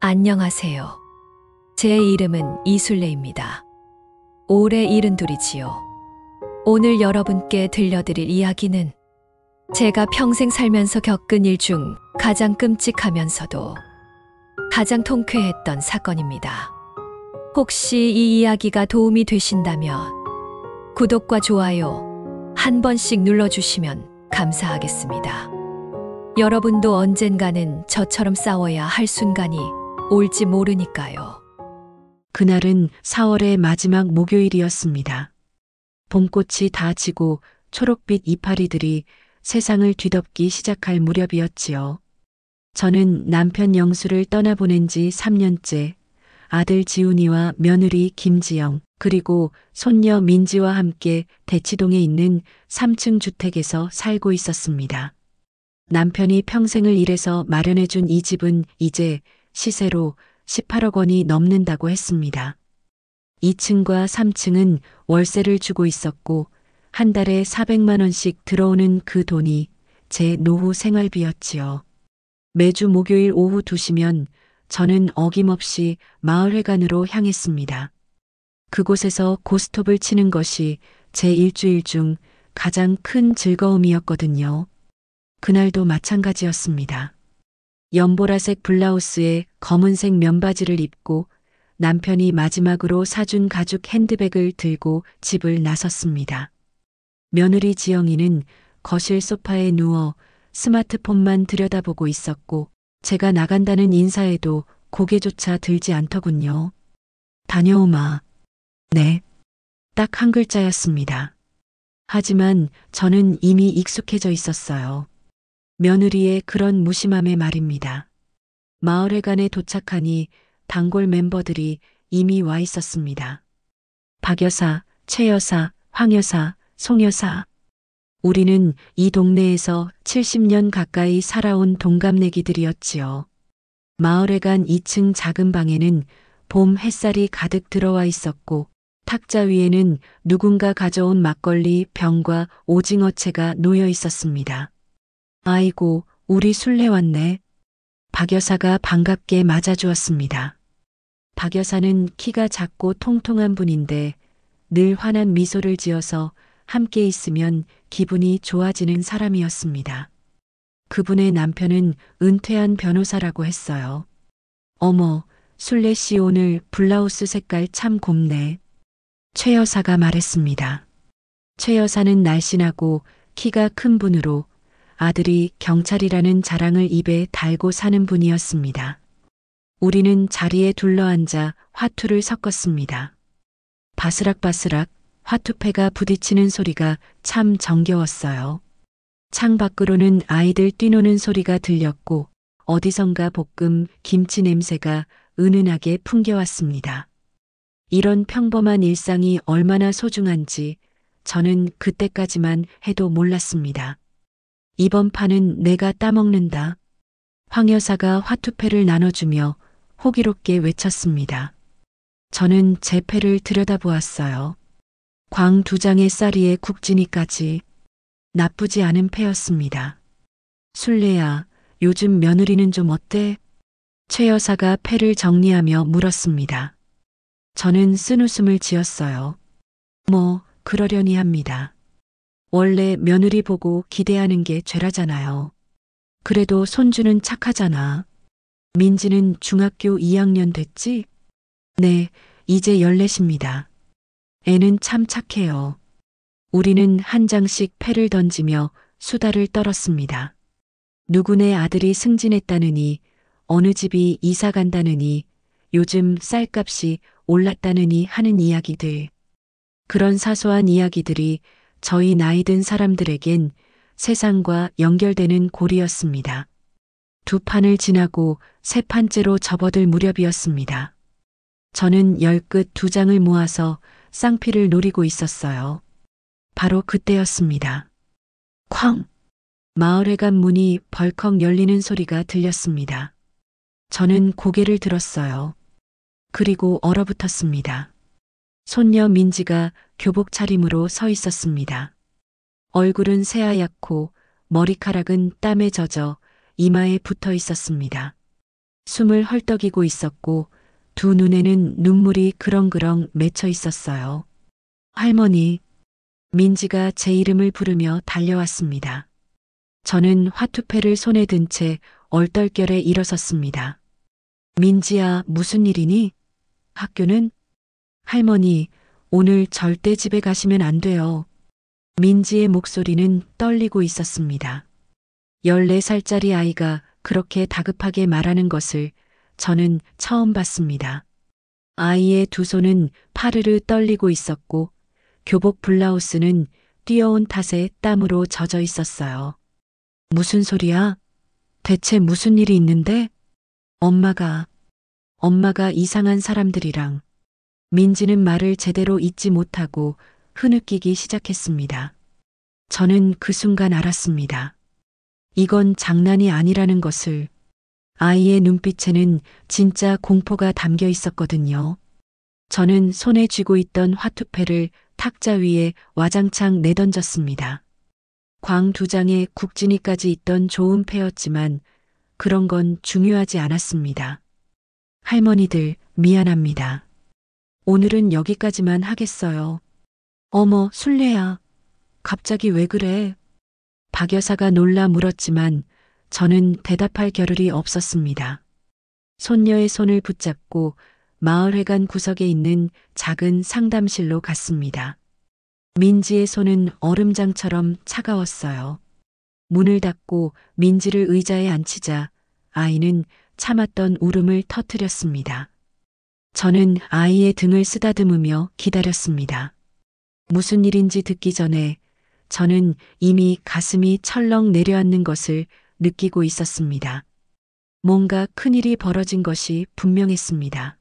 안녕하세요. 제 이름은 이술래입니다. 올해 72이지요. 오늘 여러분께 들려드릴 이야기는 제가 평생 살면서 겪은 일 중 가장 끔찍하면서도 가장 통쾌했던 사건입니다. 혹시 이 이야기가 도움이 되신다면 구독과 좋아요 한 번씩 눌러주시면 감사하겠습니다. 여러분도 언젠가는 저처럼 싸워야 할 순간이 올지 모르니까요. 그날은 4월의 마지막 목요일이었습니다. 봄꽃이 다 지고 초록빛 이파리들이 세상을 뒤덮기 시작할 무렵이었지요. 저는 남편 영수를 떠나보낸 지 3년째, 아들 지훈이와 며느리 김지영, 그리고 손녀 민지와 함께 대치동에 있는 3층 주택에서 살고 있었습니다. 남편이 평생을 일해서 마련해준 이 집은 이제 시세로 18억 원이 넘는다고 했습니다. 2층과 3층은 월세를 주고 있었고 한 달에 400만 원씩 들어오는 그 돈이 제 노후 생활비였지요. 매주 목요일 오후 2시면 저는 어김없이 마을회관으로 향했습니다. 그곳에서 고스톱을 치는 것이 제 일주일 중 가장 큰 즐거움이었거든요. 그날도 마찬가지였습니다. 연보라색 블라우스에 검은색 면바지를 입고 남편이 마지막으로 사준 가죽 핸드백을 들고 집을 나섰습니다. 며느리 지영이는 거실 소파에 누워 스마트폰만 들여다보고 있었고 제가 나간다는 인사에도 고개조차 들지 않더군요. 다녀오마. 네. 딱 한 글자였습니다. 하지만 저는 이미 익숙해져 있었어요. 며느리의 그런 무심함에 말입니다. 마을회관에 도착하니 단골 멤버들이 이미 와 있었습니다. 박 여사, 최 여사, 황 여사, 송 여사. 우리는 이 동네에서 70년 가까이 살아온 동갑내기들이었지요. 마을회관 2층 작은 방에는 봄 햇살이 가득 들어와 있었고 탁자 위에는 누군가 가져온 막걸리 병과 오징어채가 놓여 있었습니다. 아이고, 우리 술래 왔네. 박 여사가 반갑게 맞아주었습니다. 박 여사는 키가 작고 통통한 분인데 늘 환한 미소를 지어서 함께 있으면 기분이 좋아지는 사람이었습니다. 그분의 남편은 은퇴한 변호사라고 했어요. 어머, 술래 씨 오늘 블라우스 색깔 참 곱네. 최 여사가 말했습니다. 최 여사는 날씬하고 키가 큰 분으로 아들이 경찰이라는 자랑을 입에 달고 사는 분이었습니다. 우리는 자리에 둘러앉아 화투를 섞었습니다. 바스락바스락 화투패가 부딪히는 소리가 참 정겨웠어요. 창 밖으로는 아이들 뛰노는 소리가 들렸고 어디선가 볶음 김치 냄새가 은은하게 풍겨왔습니다. 이런 평범한 일상이 얼마나 소중한지 저는 그때까지만 해도 몰랐습니다. 이번 판은 내가 따먹는다. 황 여사가 화투패를 나눠주며 호기롭게 외쳤습니다. 저는 제 패를 들여다보았어요. 광 2장의 쌀이에 국진이까지 나쁘지 않은 패였습니다. 술래야, 요즘 며느리는 좀 어때? 최 여사가 패를 정리하며 물었습니다. 저는 쓴웃음을 지었어요. 뭐, 그러려니 합니다. 원래 며느리 보고 기대하는 게 죄라잖아요. 그래도 손주는 착하잖아. 민지는 중학교 2학년 됐지? 네, 이제 14입니다. 애는 참 착해요. 우리는 한 장씩 패를 던지며 수다를 떨었습니다. 누구네 아들이 승진했다느니, 어느 집이 이사 간다느니, 요즘 쌀값이 올랐다느니 하는 이야기들. 그런 사소한 이야기들이 저희 나이 든 사람들에겐 세상과 연결되는 고리였습니다. 2판을 지나고 3판째로 접어들 무렵이었습니다. 저는 열끝 2장을 모아서 쌍피를 노리고 있었어요. 바로 그때였습니다. 쾅! 마을회관 문이 벌컥 열리는 소리가 들렸습니다. 저는 고개를 들었어요. 그리고 얼어붙었습니다. 손녀 민지가 교복 차림으로 서 있었습니다. 얼굴은 새하얗고 머리카락은 땀에 젖어 이마에 붙어 있었습니다. 숨을 헐떡이고 있었고 두 눈에는 눈물이 그렁그렁 맺혀 있었어요. 할머니, 민지가 제 이름을 부르며 달려왔습니다. 저는 화투패를 손에 든 채 얼떨결에 일어섰습니다. 민지야, 무슨 일이니? 학교는? 할머니, 오늘 절대 집에 가시면 안 돼요. 민지의 목소리는 떨리고 있었습니다. 14살짜리 아이가 그렇게 다급하게 말하는 것을 저는 처음 봤습니다. 아이의 두 손은 파르르 떨리고 있었고 교복 블라우스는 뛰어온 탓에 땀으로 젖어 있었어요. 무슨 소리야? 대체 무슨 일이 있는데? 엄마가 이상한 사람들이랑. 민지는 말을 제대로 잇지 못하고 흐느끼기 시작했습니다. 저는 그 순간 알았습니다. 이건 장난이 아니라는 것을. 아이의 눈빛에는 진짜 공포가 담겨 있었거든요. 저는 손에 쥐고 있던 화투패를 탁자 위에 와장창 내던졌습니다. 광 두 장에 국진이까지 있던 좋은 패였지만 그런 건 중요하지 않았습니다. 할머니들, 미안합니다. 오늘은 여기까지만 하겠어요. 어머, 순례야. 갑자기 왜 그래? 박 여사가 놀라 물었지만 저는 대답할 겨를이 없었습니다. 손녀의 손을 붙잡고 마을회관 구석에 있는 작은 상담실로 갔습니다. 민지의 손은 얼음장처럼 차가웠어요. 문을 닫고 민지를 의자에 앉히자 아이는 참았던 울음을 터뜨렸습니다. 저는 아이의 등을 쓰다듬으며 기다렸습니다. 무슨 일인지 듣기 전에 저는 이미 가슴이 철렁 내려앉는 것을 느끼고 있었습니다. 뭔가 큰일이 벌어진 것이 분명했습니다.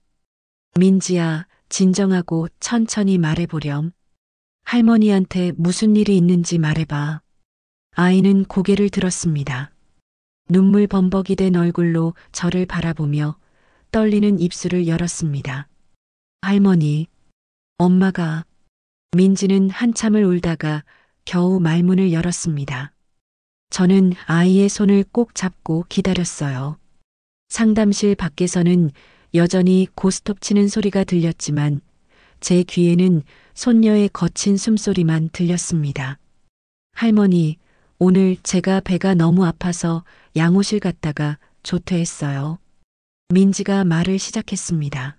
민지야, 진정하고 천천히 말해보렴. 할머니한테 무슨 일이 있는지 말해봐. 아이는 고개를 들었습니다. 눈물 범벅이 된 얼굴로 저를 바라보며 떨리는 입술을 열었습니다. 할머니, 엄마가. 민지는 한참을 울다가 겨우 말문을 열었습니다. 저는 아이의 손을 꼭 잡고 기다렸어요. 상담실 밖에서는 여전히 고스톱 치는 소리가 들렸지만 제 귀에는 손녀의 거친 숨소리만 들렸습니다. 할머니, 오늘 제가 배가 너무 아파서 양호실 갔다가 조퇴했어요. 민지가 말을 시작했습니다.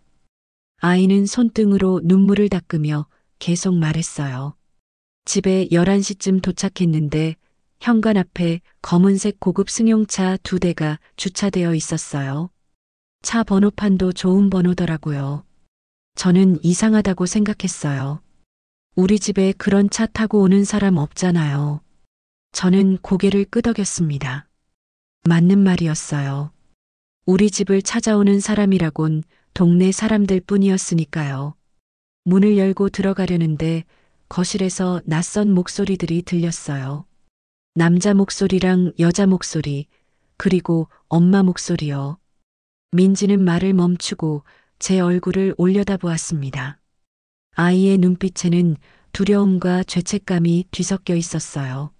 아이는 손등으로 눈물을 닦으며 계속 말했어요. 집에 11시쯤 도착했는데 현관 앞에 검은색 고급 승용차 2대가 주차되어 있었어요. 차 번호판도 좋은 번호더라고요. 저는 이상하다고 생각했어요. 우리 집에 그런 차 타고 오는 사람 없잖아요. 저는 고개를 끄덕였습니다. 맞는 말이었어요. 우리 집을 찾아오는 사람이라곤 동네 사람들 뿐이었으니까요. 문을 열고 들어가려는데 거실에서 낯선 목소리들이 들렸어요. 남자 목소리랑 여자 목소리, 그리고 엄마 목소리요. 민지는 말을 멈추고 제 얼굴을 올려다보았습니다. 아이의 눈빛에는 두려움과 죄책감이 뒤섞여 있었어요.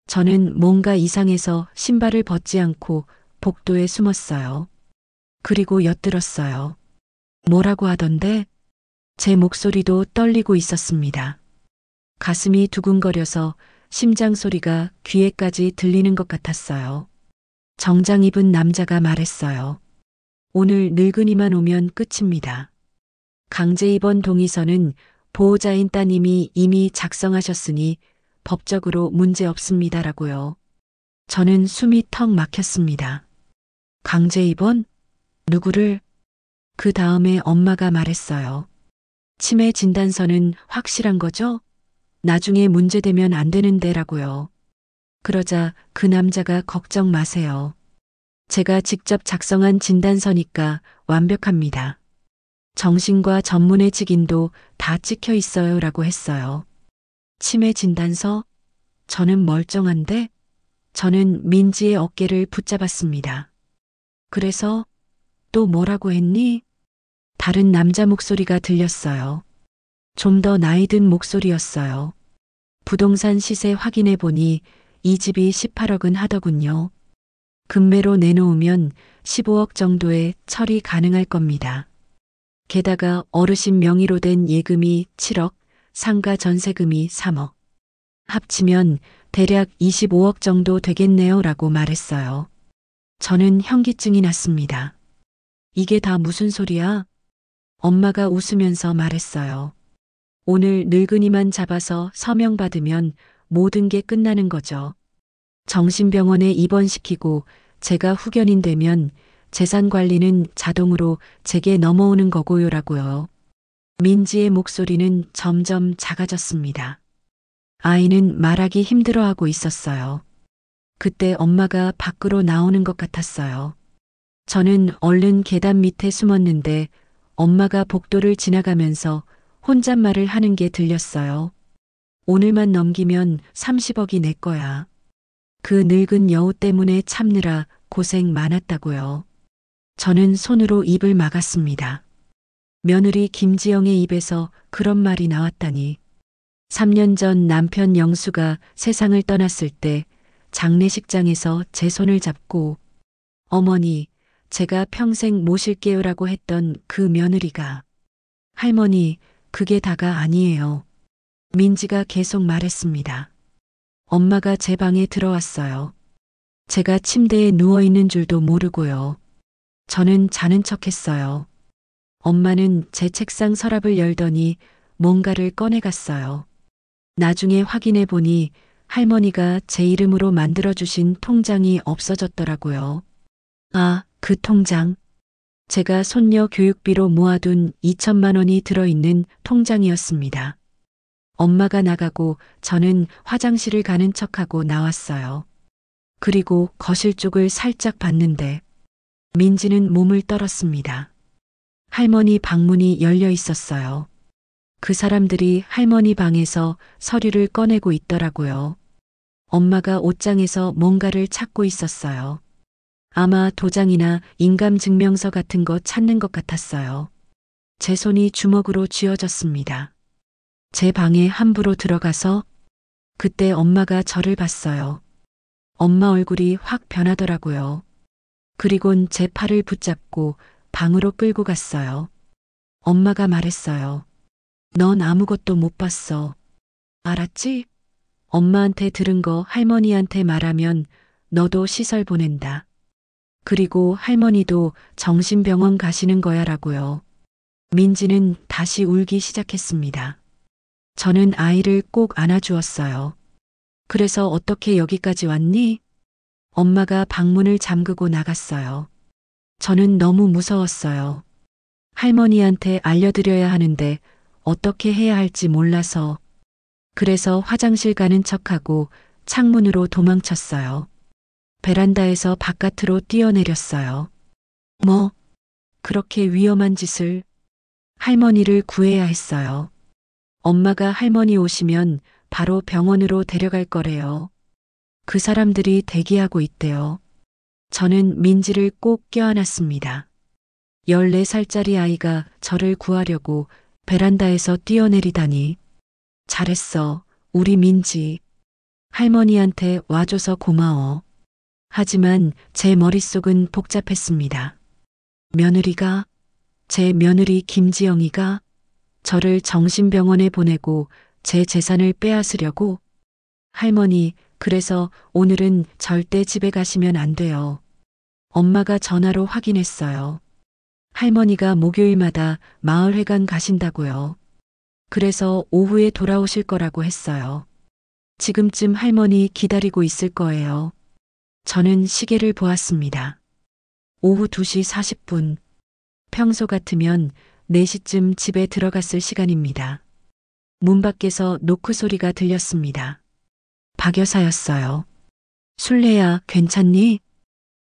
저는 뭔가 이상해서 신발을 벗지 않고 복도에 숨었어요. 그리고 엿들었어요. 뭐라고 하던데? 제 목소리도 떨리고 있었습니다. 가슴이 두근거려서 심장 소리가 귀에까지 들리는 것 같았어요. 정장 입은 남자가 말했어요. 오늘 늙은이만 오면 끝입니다. 강제 입원 동의서는 보호자인 따님이 이미 작성하셨으니 법적으로 문제 없습니다라고요. 저는 숨이 턱 막혔습니다. 강제 입원? 누구를? 그 다음에 엄마가 말했어요. 치매 진단서는 확실한 거죠? 나중에 문제되면 안 되는데라고요. 그러자 그 남자가 걱정 마세요. 제가 직접 작성한 진단서니까 완벽합니다. 정신과 전문의 직인도 다 찍혀 있어요 라고 했어요. 치매 진단서? 저는 멀쩡한데? 저는 민지의 어깨를 붙잡았습니다. 그래서 또 뭐라고 했니? 다른 남자 목소리가 들렸어요. 좀 더 나이 든 목소리였어요. 부동산 시세 확인해 보니 이 집이 18억은 하더군요. 금매로 내놓으면 15억 정도의 처리 가능할 겁니다. 게다가 어르신 명의로 된 예금이 7억, 상가 전세금이 3억. 합치면 대략 25억 정도 되겠네요 라고 말했어요. 저는 현기증이 났습니다. 이게 다 무슨 소리야? 엄마가 웃으면서 말했어요. 오늘 늙은이만 잡아서 서명받으면 모든 게 끝나는 거죠. 정신병원에 입원시키고 제가 후견인 되면 재산 관리는 자동으로 제게 넘어오는 거고요라고요. 민지의 목소리는 점점 작아졌습니다. 아이는 말하기 힘들어하고 있었어요. 그때 엄마가 밖으로 나오는 것 같았어요. 저는 얼른 계단 밑에 숨었는데 엄마가 복도를 지나가면서 혼잣말을 하는 게 들렸어요. 오늘만 넘기면 30억이 내 거야. 그 늙은 여우 때문에 참느라 고생 많았다고요. 저는 손으로 입을 막았습니다. 며느리 김지영의 입에서 그런 말이 나왔다니. 3년 전 남편 영수가 세상을 떠났을 때 장례식장에서 제 손을 잡고 어머니, 제가 평생 모실게요라고 했던 그 며느리가 할머니, 그게 다가 아니에요. 민지가 계속 말했습니다. 엄마가 제 방에 들어왔어요. 제가 침대에 누워있는 줄도 모르고요. 저는 자는 척했어요. 엄마는 제 책상 서랍을 열더니 뭔가를 꺼내갔어요. 나중에 확인해 보니 할머니가 제 이름으로 만들어주신 통장이 없어졌더라고요. 아, 그 통장. 제가 손녀 교육비로 모아둔 2천만 원이 들어있는 통장이었습니다. 엄마가 나가고 저는 화장실을 가는 척하고 나왔어요. 그리고 거실 쪽을 살짝 봤는데 민지는 몸을 떨었습니다. 할머니 방문이 열려 있었어요. 그 사람들이 할머니 방에서 서류를 꺼내고 있더라고요. 엄마가 옷장에서 뭔가를 찾고 있었어요. 아마 도장이나 인감증명서 같은 거 찾는 것 같았어요. 제 손이 주먹으로 쥐어졌습니다. 제 방에 함부로 들어가서 그때 엄마가 저를 봤어요. 엄마 얼굴이 확 변하더라고요. 그리곤 제 팔을 붙잡고 방으로 끌고 갔어요. 엄마가 말했어요. 넌 아무것도 못 봤어. 알았지? 엄마한테 들은 거 할머니한테 말하면 너도 시설 보낸다. 그리고 할머니도 정신병원 가시는 거야 라고요. 민지는 다시 울기 시작했습니다. 저는 아이를 꼭 안아주었어요. 그래서 어떻게 여기까지 왔니? 엄마가 방문을 잠그고 나갔어요. 저는 너무 무서웠어요. 할머니한테 알려드려야 하는데 어떻게 해야 할지 몰라서. 그래서 화장실 가는 척하고 창문으로 도망쳤어요. 베란다에서 바깥으로 뛰어내렸어요. 뭐, 그렇게 위험한 짓을. 할머니를 구해야 했어요. 엄마가 할머니 오시면 바로 병원으로 데려갈 거래요. 그 사람들이 대기하고 있대요. 저는 민지를 꼭 껴안았습니다. 14살짜리 아이가 저를 구하려고 베란다에서 뛰어내리다니. 잘했어, 우리 민지. 할머니한테 와줘서 고마워. 하지만 제 머릿속은 복잡했습니다. 며느리가, 제 며느리 김지영이가 저를 정신병원에 보내고 제 재산을 빼앗으려고? 할머니, 그래서 오늘은 절대 집에 가시면 안 돼요. 엄마가 전화로 확인했어요. 할머니가 목요일마다 마을회관 가신다고요. 그래서 오후에 돌아오실 거라고 했어요. 지금쯤 할머니 기다리고 있을 거예요. 저는 시계를 보았습니다. 오후 2시 40분. 평소 같으면 4시쯤 집에 들어갔을 시간입니다. 문 밖에서 노크 소리가 들렸습니다. 박 여사였어요. 술래야, 괜찮니?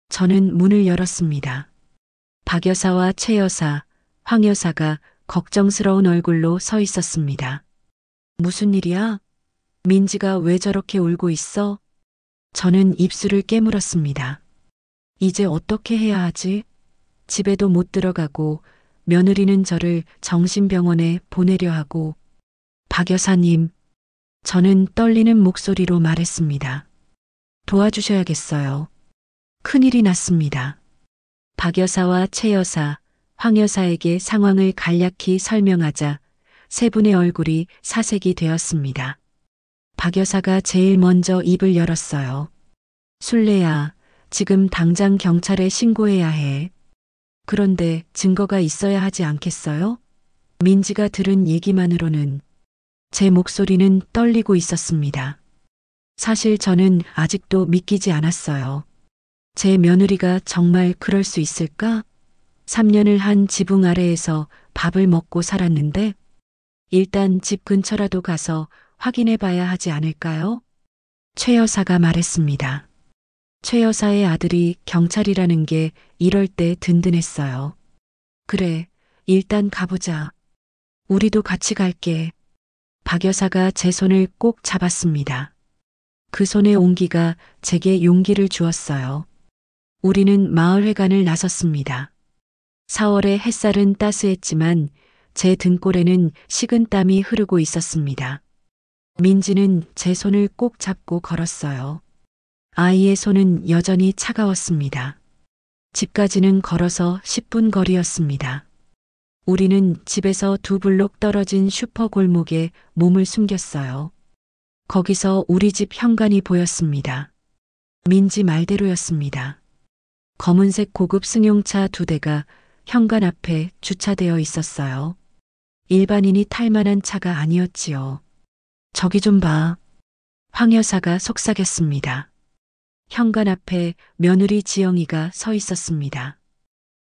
저는 문을 열었습니다. 박 여사와 최 여사, 황 여사가 걱정스러운 얼굴로 서 있었습니다. 무슨 일이야? 민지가 왜 저렇게 울고 있어? 저는 입술을 깨물었습니다. 이제 어떻게 해야 하지? 집에도 못 들어가고 며느리는 저를 정신병원에 보내려 하고. 박 여사님, 저는 떨리는 목소리로 말했습니다. 도와주셔야겠어요. 큰일이 났습니다. 박 여사와 최 여사, 황 여사에게 상황을 간략히 설명하자 세 분의 얼굴이 사색이 되었습니다. 박 여사가 제일 먼저 입을 열었어요. 술래야, 지금 당장 경찰에 신고해야 해. 그런데 증거가 있어야 하지 않겠어요? 민지가 들은 얘기만으로는 제 목소리는 떨리고 있었습니다. 사실 저는 아직도 믿기지 않았어요. 제 며느리가 정말 그럴 수 있을까? 3년을 한 지붕 아래에서 밥을 먹고 살았는데 일단 집 근처라도 가서 확인해 봐야 하지 않을까요? 최 여사가 말했습니다. 최 여사의 아들이 경찰이라는 게 이럴 때 든든했어요. 그래, 일단 가보자. 우리도 같이 갈게. 박 여사가 제 손을 꼭 잡았습니다. 그 손의 온기가 제게 용기를 주었어요. 우리는 마을회관을 나섰습니다. 4월의 햇살은 따스했지만 제 등골에는 식은땀이 흐르고 있었습니다. 민지는 제 손을 꼭 잡고 걸었어요. 아이의 손은 여전히 차가웠습니다. 집까지는 걸어서 10분 거리였습니다. 우리는 집에서 2블록 떨어진 슈퍼 골목에 몸을 숨겼어요. 거기서 우리 집 현관이 보였습니다. 민지 말대로였습니다. 검은색 고급 승용차 2대가 현관 앞에 주차되어 있었어요. 일반인이 탈 만한 차가 아니었지요. 저기 좀 봐. 황 여사가 속삭였습니다. 현관 앞에 며느리 지영이가 서 있었습니다.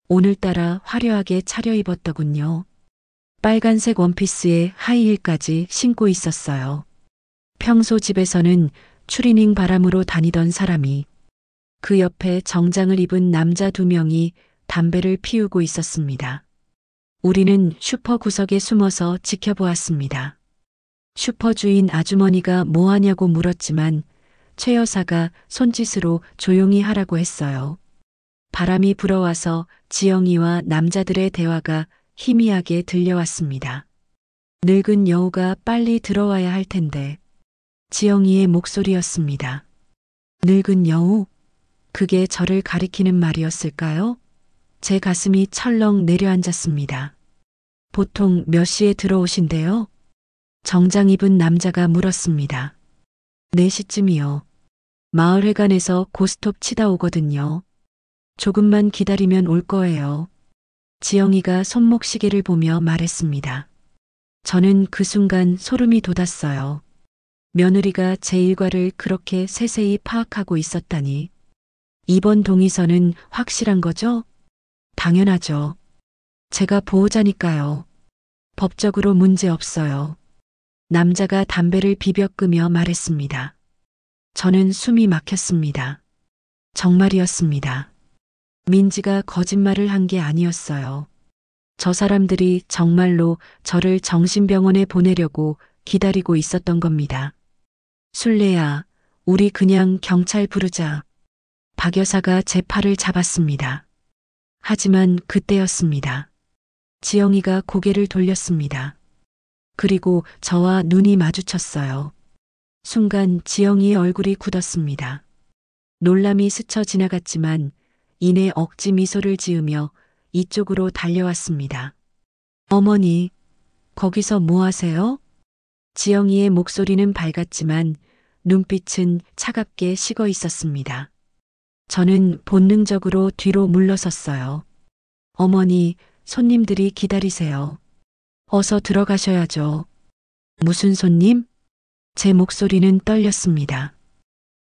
오늘따라 화려하게 차려입었더군요. 빨간색 원피스에 하이힐까지 신고 있었어요. 평소 집에서는 추리닝 바람으로 다니던 사람이 그 옆에 정장을 입은 남자 2명이 담배를 피우고 있었습니다. 우리는 슈퍼 구석에 숨어서 지켜보았습니다. 슈퍼 주인 아주머니가 뭐 하냐고 물었지만 최 여사가 손짓으로 조용히 하라고 했어요. 바람이 불어와서 지영이와 남자들의 대화가 희미하게 들려왔습니다. 늙은 여우가 빨리 들어와야 할 텐데. 지영이의 목소리였습니다. 늙은 여우? 그게 저를 가리키는 말이었을까요? 제 가슴이 철렁 내려앉았습니다. 보통 몇 시에 들어오신대요? 정장 입은 남자가 물었습니다. 4시쯤이요. 마을회관에서 고스톱 치다 오거든요. 조금만 기다리면 올 거예요. 지영이가 손목시계를 보며 말했습니다. 저는 그 순간 소름이 돋았어요. 며느리가 제 일과를 그렇게 세세히 파악하고 있었다니. 이번 동의서는 확실한 거죠? 당연하죠. 제가 보호자니까요. 법적으로 문제 없어요. 남자가 담배를 비벼 끄며 말했습니다. 저는 숨이 막혔습니다. 정말이었습니다. 민지가 거짓말을 한 게 아니었어요. 저 사람들이 정말로 저를 정신병원에 보내려고 기다리고 있었던 겁니다. 술래야, 우리 그냥 경찰 부르자. 박 여사가 제 팔을 잡았습니다. 하지만 그때였습니다. 지영이가 고개를 돌렸습니다. 그리고 저와 눈이 마주쳤어요. 순간 지영이의 얼굴이 굳었습니다. 놀람이 스쳐 지나갔지만 이내 억지 미소를 지으며 이쪽으로 달려왔습니다. 어머니, 거기서 뭐 하세요? 지영이의 목소리는 밝았지만 눈빛은 차갑게 식어 있었습니다. 저는 본능적으로 뒤로 물러섰어요. 어머니, 손님들이 기다리세요. 어서 들어가셔야죠. 무슨 손님? 제 목소리는 떨렸습니다.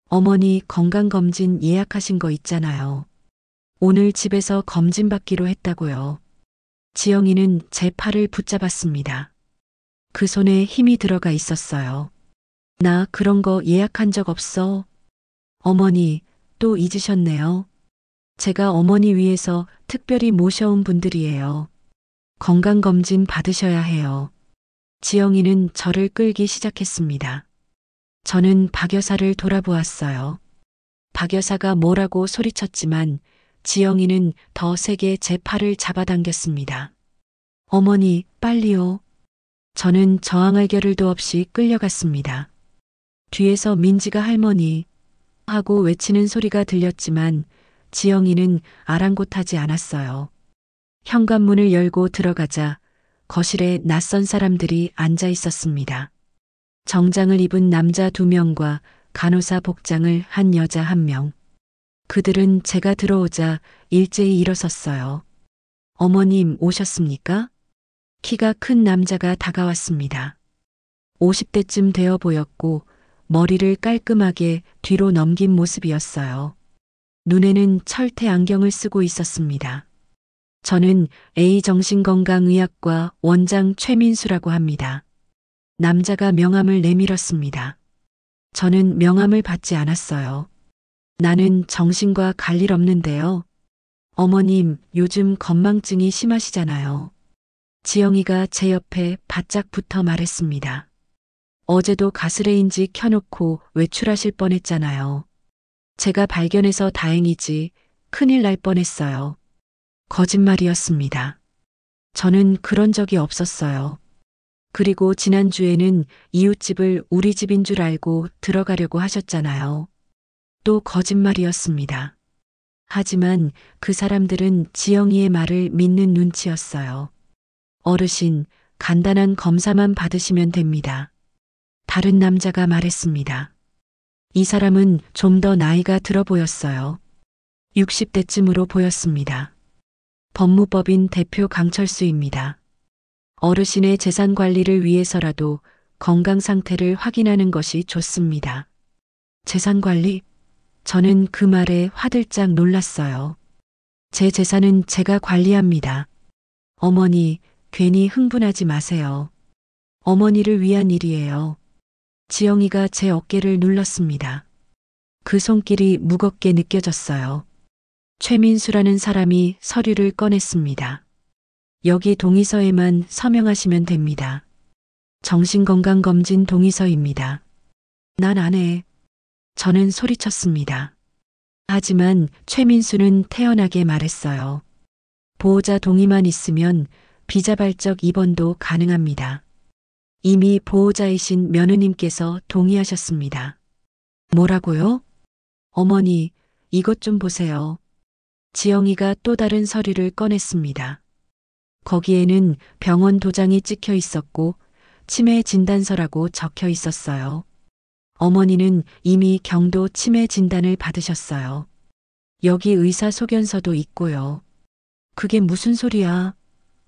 어머니 건강검진 예약하신 거 있잖아요. 오늘 집에서 검진 받기로 했다고요. 지영이는 제 팔을 붙잡았습니다. 그 손에 힘이 들어가 있었어요. 나 그런 거 예약한 적 없어. 어머니, 또 잊으셨네요. 제가 어머니 위해서 특별히 모셔온 분들이에요. 건강검진 받으셔야 해요. 지영이는 저를 끌기 시작했습니다. 저는 박 여사를 돌아보았어요. 박 여사가 뭐라고 소리쳤지만 지영이는 더 세게 제 팔을 잡아당겼습니다. 어머니, 빨리요. 저는 저항할 겨를도 없이 끌려갔습니다. 뒤에서 민지가 할머니 하고 외치는 소리가 들렸지만 지영이는 아랑곳하지 않았어요. 현관문을 열고 들어가자 거실에 낯선 사람들이 앉아 있었습니다. 정장을 입은 남자 2명과 간호사 복장을 한 여자 1명. 그들은 제가 들어오자 일제히 일어섰어요. 어머님 오셨습니까? 키가 큰 남자가 다가왔습니다. 50대쯤 되어 보였고 머리를 깔끔하게 뒤로 넘긴 모습이었어요. 눈에는 철퇴 안경을 쓰고 있었습니다. 저는 A정신건강의학과 원장 최민수라고 합니다. 남자가 명함을 내밀었습니다. 저는 명함을 받지 않았어요. 나는 정신과 갈 일 없는데요. 어머님, 요즘 건망증이 심하시잖아요. 지영이가 제 옆에 바짝 붙어 말했습니다. 어제도 가스레인지 켜놓고 외출하실 뻔했잖아요. 제가 발견해서 다행이지 큰일 날 뻔했어요. 거짓말이었습니다. 저는 그런 적이 없었어요. 그리고 지난주에는 이웃집을 우리 집인 줄 알고 들어가려고 하셨잖아요. 또 거짓말이었습니다. 하지만 그 사람들은 지영이의 말을 믿는 눈치였어요. 어르신, 간단한 검사만 받으시면 됩니다. 다른 남자가 말했습니다. 이 사람은 좀 더 나이가 들어 보였어요. 60대쯤으로 보였습니다. 법무법인 대표 강철수입니다. 어르신의 재산 관리를 위해서라도 건강 상태를 확인하는 것이 좋습니다. 재산 관리? 저는 그 말에 화들짝 놀랐어요. 제 재산은 제가 관리합니다. 어머니, 괜히 흥분하지 마세요. 어머니를 위한 일이에요. 지영이가 제 어깨를 눌렀습니다. 그 손길이 무겁게 느껴졌어요. 최민수라는 사람이 서류를 꺼냈습니다. 여기 동의서에만 서명하시면 됩니다. 정신건강검진 동의서입니다. 난 안 해. 저는 소리쳤습니다. 하지만 최민수는 태연하게 말했어요. 보호자 동의만 있으면 비자발적 입원도 가능합니다. 이미 보호자이신 며느님께서 동의하셨습니다. 뭐라고요? 어머니, 이것 좀 보세요. 지영이가 또 다른 서류를 꺼냈습니다. 거기에는 병원 도장이 찍혀 있었고 치매 진단서라고 적혀 있었어요. 어머니는 이미 경도 치매 진단을 받으셨어요. 여기 의사 소견서도 있고요. 그게 무슨 소리야?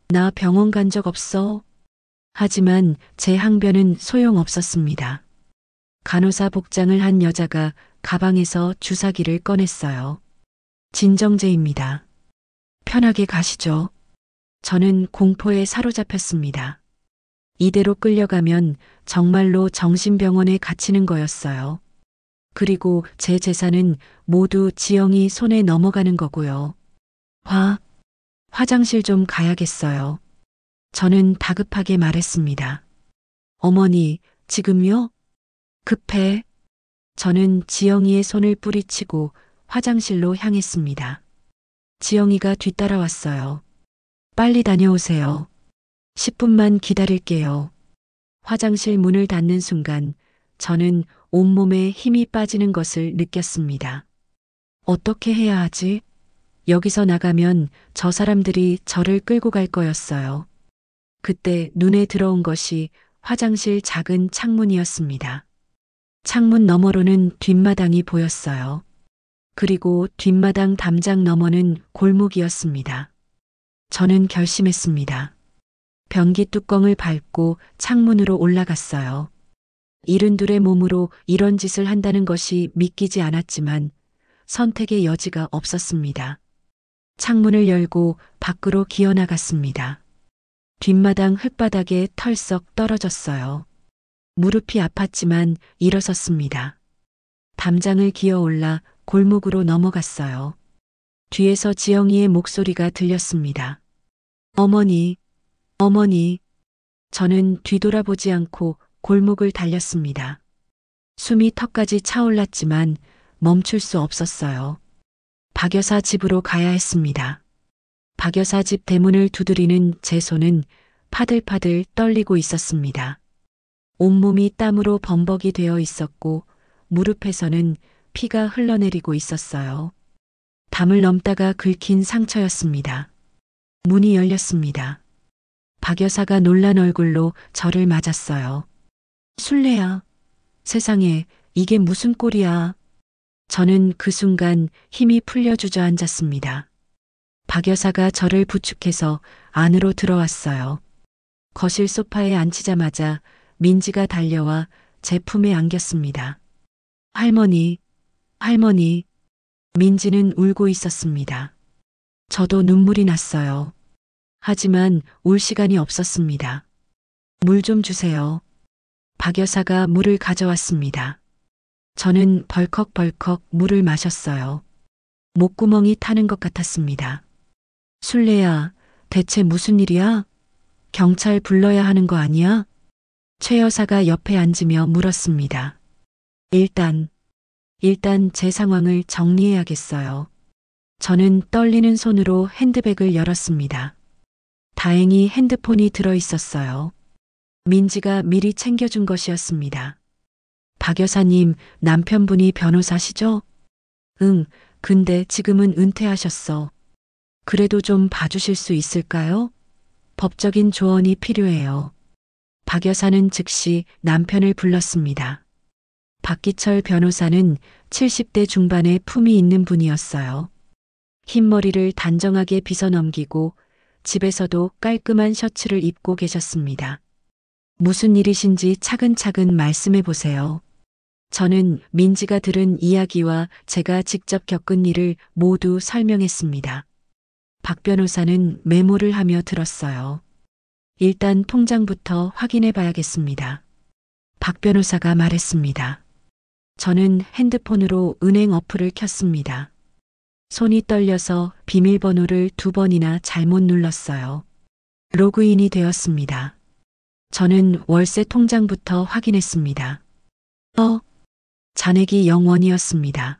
나 병원 간 적 없어. 하지만 제 항변은 소용없었습니다. 간호사 복장을 한 여자가 가방에서 주사기를 꺼냈어요. 진정제입니다. 편하게 가시죠. 저는 공포에 사로잡혔습니다. 이대로 끌려가면 정말로 정신병원에 갇히는 거였어요. 그리고 제 재산은 모두 지영이 손에 넘어가는 거고요. 화장실 좀 가야겠어요. 저는 다급하게 말했습니다. 어머니, 지금요? 급해. 저는 지영이의 손을 뿌리치고 화장실로 향했습니다. 지영이가 뒤따라왔어요. 빨리 다녀오세요. 10분만 기다릴게요. 화장실 문을 닫는 순간 저는 온몸에 힘이 빠지는 것을 느꼈습니다. 어떻게 해야 하지? 여기서 나가면 저 사람들이 저를 끌고 갈 거였어요. 그때 눈에 들어온 것이 화장실 작은 창문이었습니다. 창문 너머로는 뒷마당이 보였어요. 그리고 뒷마당 담장 너머는 골목이었습니다. 저는 결심했습니다. 변기 뚜껑을 밟고 창문으로 올라갔어요. 72의 몸으로 이런 짓을 한다는 것이 믿기지 않았지만 선택의 여지가 없었습니다. 창문을 열고 밖으로 기어나갔습니다. 뒷마당 흙바닥에 털썩 떨어졌어요. 무릎이 아팠지만 일어섰습니다. 담장을 기어올라 골목으로 넘어갔어요. 뒤에서 지영이의 목소리가 들렸습니다. 어머니, 어머니. 저는 뒤돌아보지 않고 골목을 달렸습니다. 숨이 턱까지 차올랐지만 멈출 수 없었어요. 박 여사 집으로 가야 했습니다. 박 여사 집 대문을 두드리는 제 손은 파들파들 떨리고 있었습니다. 온몸이 땀으로 범벅이 되어 있었고 무릎에서는 피가 흘러내리고 있었어요. 담을 넘다가 긁힌 상처였습니다. 문이 열렸습니다. 박 여사가 놀란 얼굴로 저를 맞았어요. 술래야. 세상에, 이게 무슨 꼴이야. 저는 그 순간 힘이 풀려 주저앉았습니다. 박 여사가 저를 부축해서 안으로 들어왔어요. 거실 소파에 앉히자마자 민지가 달려와 제 품에 안겼습니다. 할머니, 할머니. 민지는 울고 있었습니다. 저도 눈물이 났어요. 하지만 울 시간이 없었습니다. 물 좀 주세요. 박 여사가 물을 가져왔습니다. 저는 벌컥벌컥 물을 마셨어요. 목구멍이 타는 것 같았습니다. 술래야, 대체 무슨 일이야? 경찰 불러야 하는 거 아니야? 최 여사가 옆에 앉으며 물었습니다. 일단 제 상황을 정리해야겠어요. 저는 떨리는 손으로 핸드백을 열었습니다. 다행히 핸드폰이 들어 있었어요. 민지가 미리 챙겨준 것이었습니다. 박 여사님, 남편분이 변호사시죠? 응, 근데 지금은 은퇴하셨어. 그래도 좀 봐주실 수 있을까요? 법적인 조언이 필요해요. 박 여사는 즉시 남편을 불렀습니다. 박기철 변호사는 70대 중반의 품이 있는 분이었어요. 흰머리를 단정하게 빗어넘기고 집에서도 깔끔한 셔츠를 입고 계셨습니다. 무슨 일이신지 차근차근 말씀해 보세요. 저는 민지가 들은 이야기와 제가 직접 겪은 일을 모두 설명했습니다. 박 변호사는 메모를 하며 들었어요. 일단 통장부터 확인해 봐야겠습니다. 박 변호사가 말했습니다. 저는 핸드폰으로 은행 어플을 켰습니다. 손이 떨려서 비밀번호를 2번이나 잘못 눌렀어요. 로그인이 되었습니다. 저는 월세 통장부터 확인했습니다. 잔액이 0원이었습니다.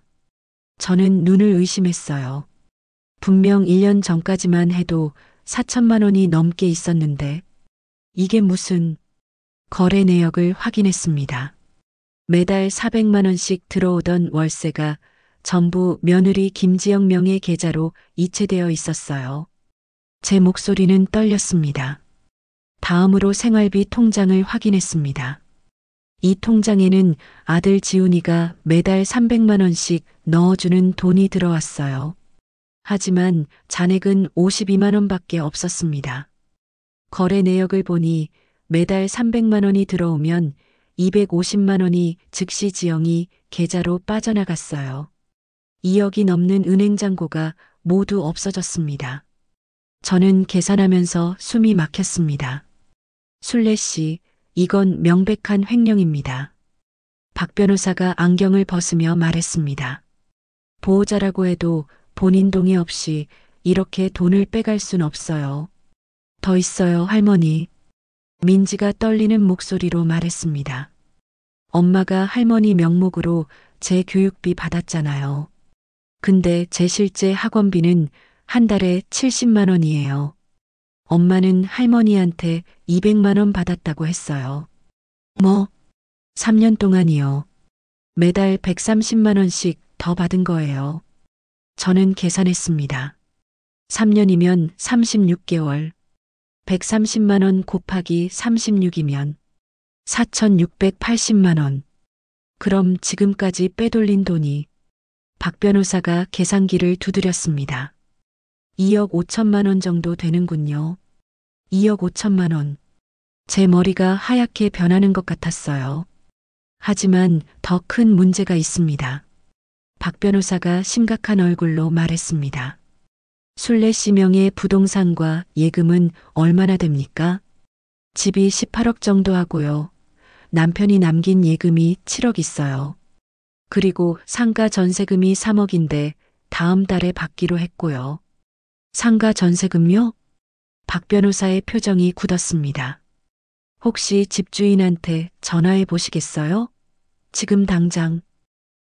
저는 눈을 의심했어요. 분명 1년 전까지만 해도 4천만 원이 넘게 있었는데 이게 무슨... 거래 내역을 확인했습니다. 매달 400만 원씩 들어오던 월세가 전부 며느리 김지영 명의 계좌로 이체되어 있었어요. 제 목소리는 떨렸습니다. 다음으로 생활비 통장을 확인했습니다. 이 통장에는 아들 지훈이가 매달 300만 원씩 넣어주는 돈이 들어왔어요. 하지만 잔액은 52만 원밖에 없었습니다. 거래 내역을 보니 매달 300만 원이 들어오면 250만 원이 즉시 지영이 계좌로 빠져나갔어요. 2억이 넘는 은행 잔고가 모두 없어졌습니다. 저는 계산하면서 숨이 막혔습니다. 술래 씨, 이건 명백한 횡령입니다. 박 변호사가 안경을 벗으며 말했습니다. 보호자라고 해도 본인 동의 없이 이렇게 돈을 빼갈 순 없어요. 더 있어요, 할머니. 민지가 떨리는 목소리로 말했습니다. 엄마가 할머니 명목으로 제 교육비 받았잖아요. 근데 제 실제 학원비는 한 달에 70만 원이에요. 엄마는 할머니한테 200만 원 받았다고 했어요. 3년 동안이요. 매달 130만 원씩 더 받은 거예요. 저는 계산했습니다. 3년이면 36개월. 130만 원 곱하기 36이면 4,680만 원. 그럼 지금까지 빼돌린 돈이... 박 변호사가 계산기를 두드렸습니다. 2억 5천만 원 정도 되는군요. 2억 5천만 원. 제 머리가 하얗게 변하는 것 같았어요. 하지만 더 큰 문제가 있습니다. 박 변호사가 심각한 얼굴로 말했습니다. 술래 씨 명의 부동산과 예금은 얼마나 됩니까? 집이 18억 정도 하고요. 남편이 남긴 예금이 7억 있어요. 그리고 상가 전세금이 3억인데 다음 달에 받기로 했고요. 상가 전세금요? 박 변호사의 표정이 굳었습니다. 혹시 집주인한테 전화해 보시겠어요? 지금 당장.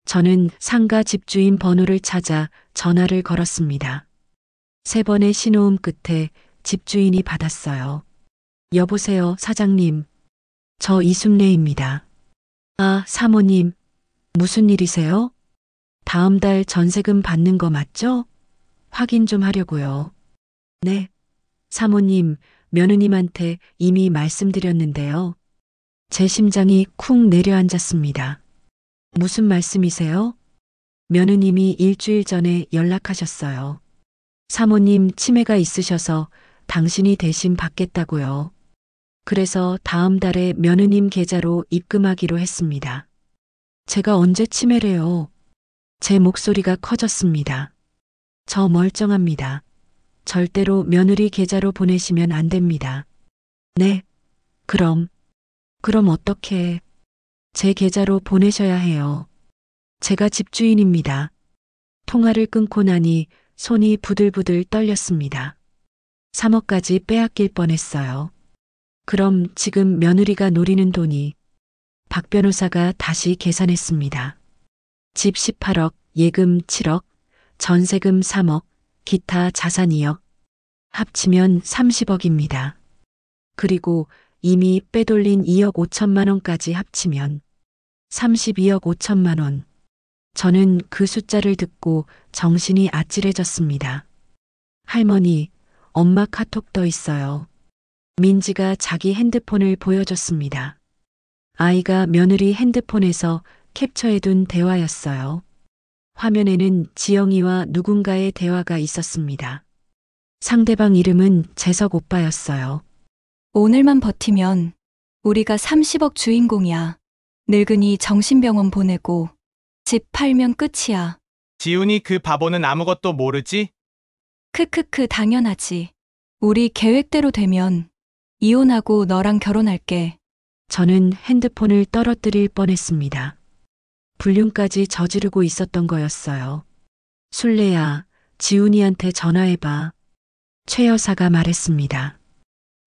저는 상가 집주인 번호를 찾아 전화를 걸었습니다. 3번의 신호음 끝에 집주인이 받았어요. 여보세요, 사장님. 저 이순례입니다. 아, 사모님. 무슨 일이세요? 다음 달 전세금 받는 거 맞죠? 확인 좀 하려고요. 네. 사모님, 며느님한테 이미 말씀드렸는데요. 제 심장이 쿵 내려앉았습니다. 무슨 말씀이세요? 며느님이 일주일 전에 연락하셨어요. 사모님 치매가 있으셔서 당신이 대신 받겠다고요. 그래서 다음 달에 며느님 계좌로 입금하기로 했습니다. 제가 언제 치매래요? 제 목소리가 커졌습니다. 저 멀쩡합니다. 절대로 며느리 계좌로 보내시면 안 됩니다. 네. 그럼 어떻게 제 계좌로 보내셔야 해요. 제가 집주인입니다. 통화를 끊고 나니 손이 부들부들 떨렸습니다. 3억까지 빼앗길 뻔했어요. 그럼 지금 며느리가 노리는 돈이 박 변호사가 다시 계산했습니다. 집 18억, 예금 7억, 전세금 3억, 기타 자산 2억, 합치면 30억입니다. 그리고 이미 빼돌린 2억 5천만 원까지 합치면 32억 5천만 원. 저는 그 숫자를 듣고 정신이 아찔해졌습니다. 할머니, 엄마 카톡 떠 있어요. 민지가 자기 핸드폰을 보여줬습니다. 아이가 며느리 핸드폰에서 캡처해둔 대화였어요. 화면에는 지영이와 누군가의 대화가 있었습니다. 상대방 이름은 재석 오빠였어요. 오늘만 버티면 우리가 30억 주인공이야. 늙은이 정신병원 보내고 집 팔면 끝이야. 지훈이 그 바보는 아무것도 모르지? 크크크 당연하지. 우리 계획대로 되면 이혼하고 너랑 결혼할게. 저는 핸드폰을 떨어뜨릴 뻔했습니다. 불륜까지 저지르고 있었던 거였어요. 술래야, 지훈이한테 전화해봐. 최 여사가 말했습니다.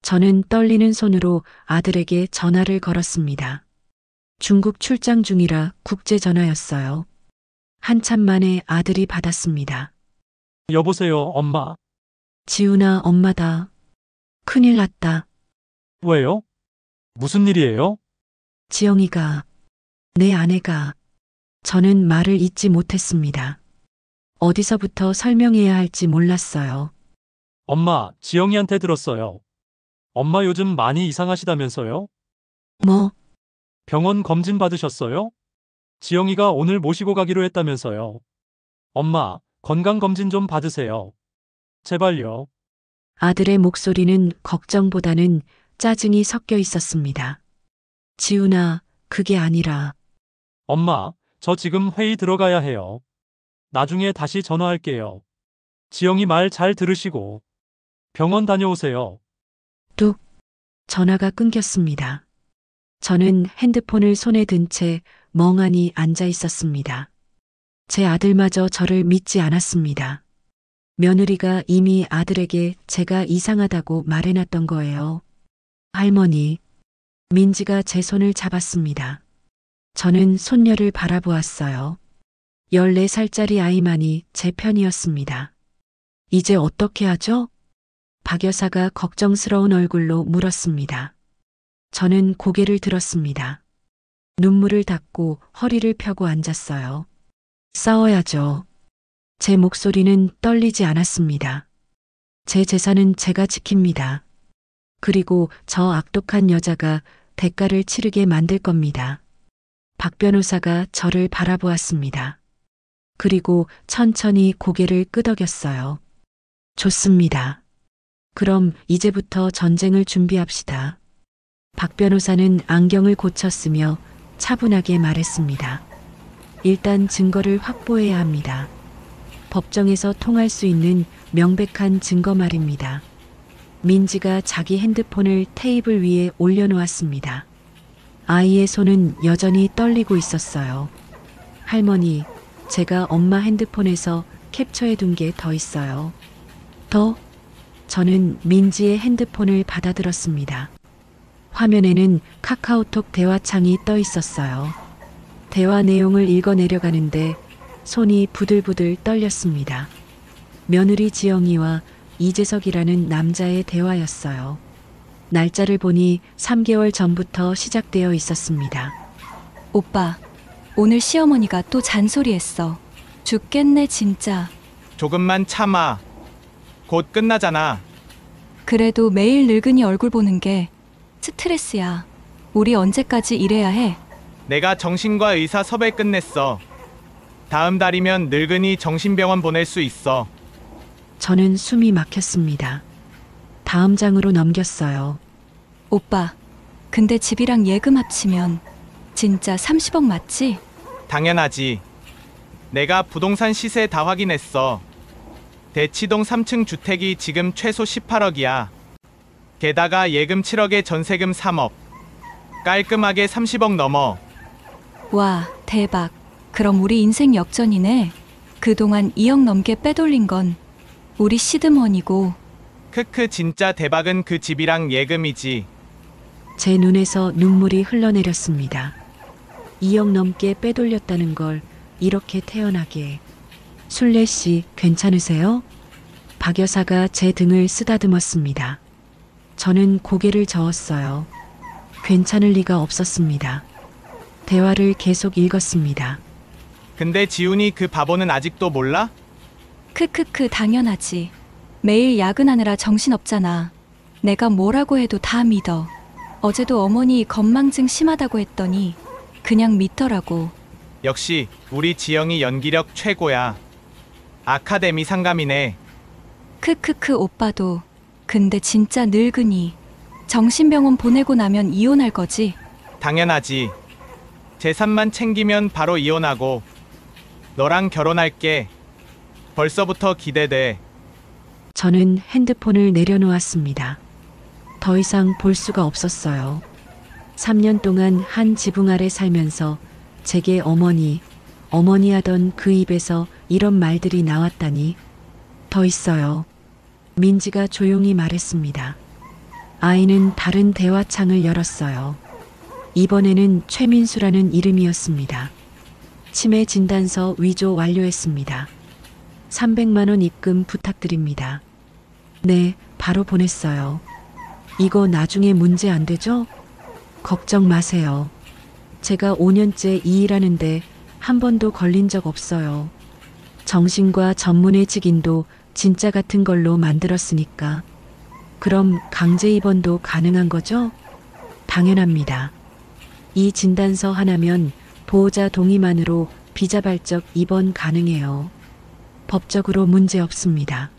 저는 떨리는 손으로 아들에게 전화를 걸었습니다. 중국 출장 중이라 국제 전화였어요. 한참 만에 아들이 받았습니다. 여보세요, 엄마. 지훈아, 엄마다. 큰일 났다. 왜요? 무슨 일이에요? 지영이가, 내 아내가. 저는 말을 잇지 못했습니다. 어디서부터 설명해야 할지 몰랐어요. 엄마, 지영이한테 들었어요. 엄마 요즘 많이 이상하시다면서요? 뭐, 병원 검진 받으셨어요? 지영이가 오늘 모시고 가기로 했다면서요. 엄마, 건강검진 좀 받으세요. 제발요. 아들의 목소리는 걱정보다는 짜증이 섞여 있었습니다. 지훈아, 그게 아니라. 엄마, 저 지금 회의 들어가야 해요. 나중에 다시 전화할게요. 지영이 말 잘 들으시고 병원 다녀오세요. 뚝. 전화가 끊겼습니다. 저는 핸드폰을 손에 든 채 멍하니 앉아 있었습니다. 제 아들마저 저를 믿지 않았습니다. 며느리가 이미 아들에게 제가 이상하다고 말해놨던 거예요. 할머니, 민지가 제 손을 잡았습니다. 저는 손녀를 바라보았어요. 14살짜리 아이만이 제 편이었습니다. 이제 어떻게 하죠? 박 여사가 걱정스러운 얼굴로 물었습니다. 저는 고개를 들었습니다. 눈물을 닦고 허리를 펴고 앉았어요. 싸워야죠. 제 목소리는 떨리지 않았습니다. 제 재산은 제가 지킵니다. 그리고 저 악독한 여자가 대가를 치르게 만들 겁니다. 박 변호사가 저를 바라보았습니다. 그리고 천천히 고개를 끄덕였어요. 좋습니다. 그럼 이제부터 전쟁을 준비합시다. 박 변호사는 안경을 고쳤으며 차분하게 말했습니다. 일단 증거를 확보해야 합니다. 법정에서 통할 수 있는 명백한 증거 말입니다. 민지가 자기 핸드폰을 테이블 위에 올려놓았습니다. 아이의 손은 여전히 떨리고 있었어요. 할머니, 제가 엄마 핸드폰에서 캡처해둔 게 더 있어요. 더? 저는 민지의 핸드폰을 받아들었습니다. 화면에는 카카오톡 대화창이 떠 있었어요. 대화 내용을 읽어내려가는데 손이 부들부들 떨렸습니다. 며느리 지영이와 이재석이라는 남자의 대화였어요. 날짜를 보니 3개월 전부터 시작되어 있었습니다. 오빠, 오늘 시어머니가 또 잔소리했어. 죽겠네 진짜. 조금만 참아. 곧 끝나잖아. 그래도 매일 늙은이 얼굴 보는 게 스트레스야. 우리 언제까지 이래야 해? 내가 정신과 의사 섭외 끝냈어. 다음 달이면 늙은이 정신병원 보낼 수 있어. 저는 숨이 막혔습니다. 다음 장으로 넘겼어요. 오빠, 근데 집이랑 예금 합치면 진짜 30억 맞지? 당연하지. 내가 부동산 시세 다 확인했어. 대치동 3층 주택이 지금 최소 18억이야. 게다가 예금 7억에 전세금 3억. 깔끔하게 30억 넘어. 와, 대박. 그럼 우리 인생 역전이네. 그동안 2억 넘게 빼돌린 건 우리 시드머니고. 크크 진짜 대박은 그 집이랑 예금이지. 제 눈에서 눈물이 흘러내렸습니다. 2억 넘게 빼돌렸다는 걸 이렇게 태연하게. 순례 씨, 괜찮으세요? 박 여사가 제 등을 쓰다듬었습니다. 저는 고개를 저었어요. 괜찮을 리가 없었습니다. 대화를 계속 읽었습니다. 근데 지훈이 그 바보는 아직도 몰라? 크크크 당연하지. 매일 야근하느라 정신없잖아. 내가 뭐라고 해도 다 믿어. 어제도 어머니 건망증 심하다고 했더니 그냥 믿더라고. 역시 우리 지영이 연기력 최고야. 아카데미 상감이네. 크크크 오빠도. 근데 진짜 늙으니 정신병원 보내고 나면 이혼할 거지? 당연하지. 재산만 챙기면 바로 이혼하고 너랑 결혼할게. 벌써부터 기대돼. 저는 핸드폰을 내려놓았습니다. 더 이상 볼 수가 없었어요. 3년 동안 한 지붕 아래 살면서 제게 어머니 하던 그 입에서 이런 말들이 나왔다니. 더 있어요. 민지가 조용히 말했습니다. 아이는 다른 대화창을 열었어요. 이번에는 최민수라는 이름이었습니다. 치매 진단서 위조 완료했습니다. 300만 원 입금 부탁드립니다. 네, 바로 보냈어요. 이거 나중에 문제 안 되죠? 걱정 마세요. 제가 5년째 이 일하는데 한 번도 걸린 적 없어요. 정신과 전문의 직인도 진짜 같은 걸로 만들었으니까. 그럼 강제 입원도 가능한 거죠? 당연합니다. 이 진단서 하나면 보호자 동의만으로 비자발적 입원 가능해요. 법적으로 문제 없습니다.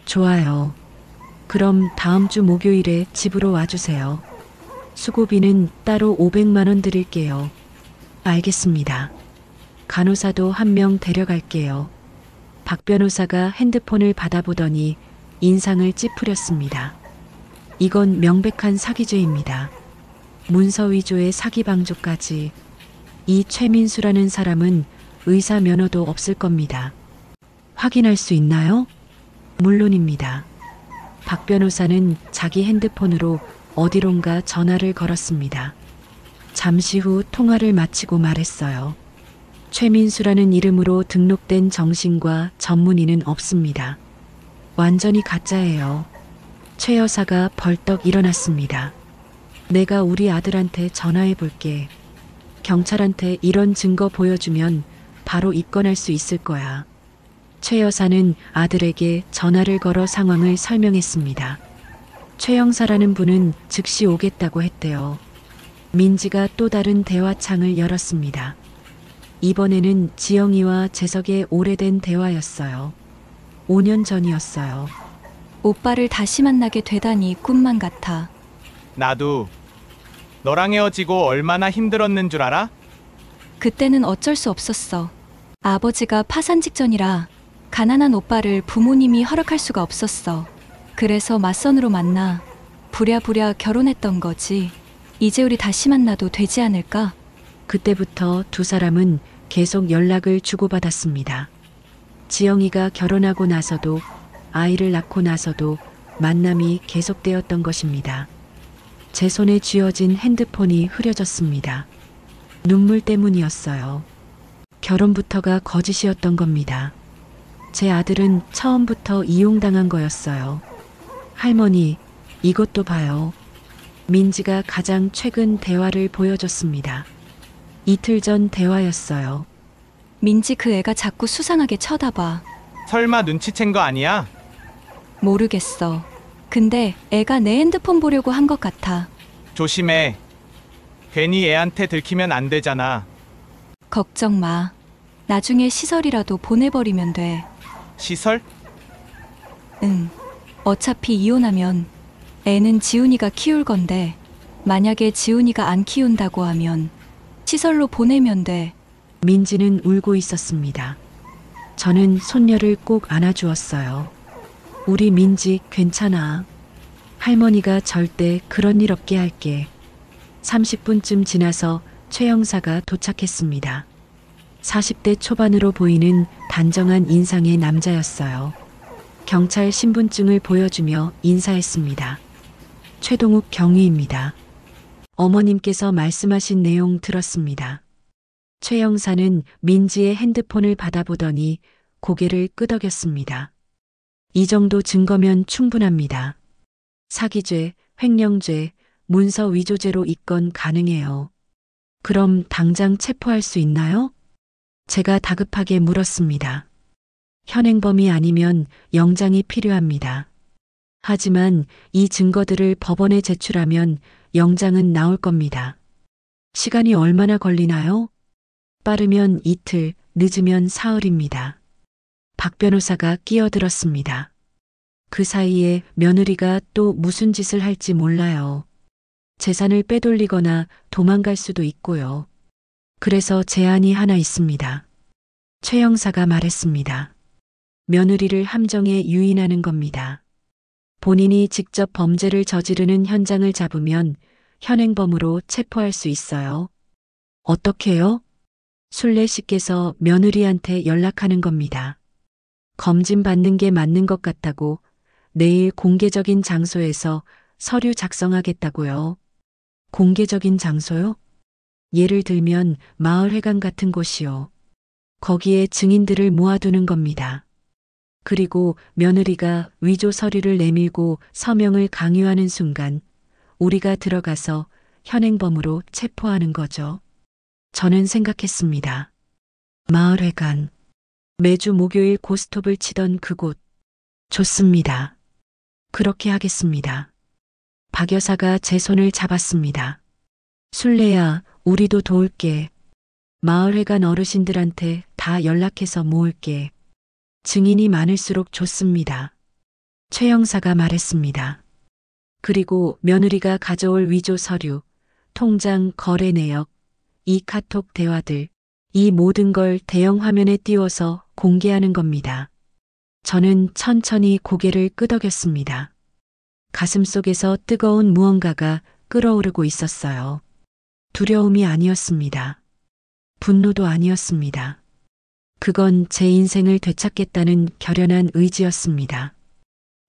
좋아요. 그럼 다음 주 목요일에 집으로 와주세요. 수고비는 따로 500만 원 드릴게요. 알겠습니다. 간호사도 한 명 데려갈게요. 박 변호사가 핸드폰을 받아보더니 인상을 찌푸렸습니다. 이건 명백한 사기죄입니다. 문서 위조에 사기 방조까지. 이 최민수라는 사람은 의사 면허도 없을 겁니다. 확인할 수 있나요? 물론입니다. 박 변호사는 자기 핸드폰으로 어디론가 전화를 걸었습니다. 잠시 후 통화를 마치고 말했어요. 최민수라는 이름으로 등록된 정신과 전문의는 없습니다. 완전히 가짜예요. 최 여사가 벌떡 일어났습니다. 내가 우리 아들한테 전화해 볼게. 경찰한테 이런 증거 보여주면 바로 입건할 수 있을 거야. 최 여사는 아들에게 전화를 걸어 상황을 설명했습니다. 최 형사라는 분은 즉시 오겠다고 했대요. 민지가 또 다른 대화창을 열었습니다. 이번에는 지영이와 재석의 오래된 대화였어요. 5년 전이었어요. 오빠를 다시 만나게 되다니 꿈만 같아. 나도. 너랑 헤어지고 얼마나 힘들었는 줄 알아? 그때는 어쩔 수 없었어. 아버지가 파산 직전이라 가난한 오빠를 부모님이 허락할 수가 없었어. 그래서 맞선으로 만나 부랴부랴 결혼했던 거지. 이제 우리 다시 만나도 되지 않을까? 그때부터 두 사람은 계속 연락을 주고받았습니다. 지영이가 결혼하고 나서도 아이를 낳고 나서도 만남이 계속되었던 것입니다. 제 손에 쥐어진 핸드폰이 흐려졌습니다. 눈물 때문이었어요. 결혼부터가 거짓이었던 겁니다. 제 아들은 처음부터 이용당한 거였어요. 할머니, 이것도 봐요. 민지가 가장 최근 대화를 보여줬습니다. 이틀 전 대화였어요. 민지 그 애가 자꾸 수상하게 쳐다봐. 설마 눈치챈 거 아니야? 모르겠어. 근데 애가 내 핸드폰 보려고 한 것 같아. 조심해. 괜히 애한테 들키면 안 되잖아. 걱정 마. 나중에 시설이라도 보내버리면 돼. 시설? 응. 어차피 이혼하면 애는 지훈이가 키울 건데 만약에 지훈이가 안 키운다고 하면 시설로 보내면 돼. 민지는 울고 있었습니다. 저는 손녀를 꼭 안아주었어요. 우리 민지 괜찮아. 할머니가 절대 그런 일 없게 할게. 30분쯤 지나서 최 형사가 도착했습니다. 40대 초반으로 보이는 단정한 인상의 남자였어요. 경찰 신분증을 보여주며 인사했습니다. 최동욱 경위입니다. 어머님께서 말씀하신 내용 들었습니다. 최 형사는 민지의 핸드폰을 받아보더니 고개를 끄덕였습니다. 이 정도 증거면 충분합니다. 사기죄, 횡령죄, 문서 위조죄로 입건 가능해요. 그럼 당장 체포할 수 있나요? 제가 다급하게 물었습니다. 현행범이 아니면 영장이 필요합니다. 하지만 이 증거들을 법원에 제출하면 영장은 나올 겁니다. 시간이 얼마나 걸리나요? 빠르면 이틀, 늦으면 사흘입니다. 박 변호사가 끼어들었습니다. 그 사이에 며느리가 또 무슨 짓을 할지 몰라요. 재산을 빼돌리거나 도망갈 수도 있고요. 그래서 제안이 하나 있습니다. 최 형사가 말했습니다. 며느리를 함정에 유인하는 겁니다. 본인이 직접 범죄를 저지르는 현장을 잡으면 현행범으로 체포할 수 있어요. 어떻게요? 순례 씨께서 며느리한테 연락하는 겁니다. 검진 받는 게 맞는 것 같다고 내일 공개적인 장소에서 서류 작성하겠다고요. 공개적인 장소요? 예를 들면 마을회관 같은 곳이요. 거기에 증인들을 모아두는 겁니다. 그리고 며느리가 위조 서류를 내밀고 서명을 강요하는 순간 우리가 들어가서 현행범으로 체포하는 거죠. 저는 생각했습니다. 마을회관. 매주 목요일 고스톱을 치던 그곳. 좋습니다. 그렇게 하겠습니다. 박 여사가 제 손을 잡았습니다. 순례야, 우리도 도울게. 마을회관 어르신들한테 다 연락해서 모을게. 증인이 많을수록 좋습니다. 최 형사가 말했습니다. 그리고 며느리가 가져올 위조 서류, 통장 거래 내역, 이 카톡 대화들, 이 모든 걸 대형 화면에 띄워서 공개하는 겁니다. 저는 천천히 고개를 끄덕였습니다. 가슴 속에서 뜨거운 무언가가 끓어오르고 있었어요. 두려움이 아니었습니다. 분노도 아니었습니다. 그건 제 인생을 되찾겠다는 결연한 의지였습니다.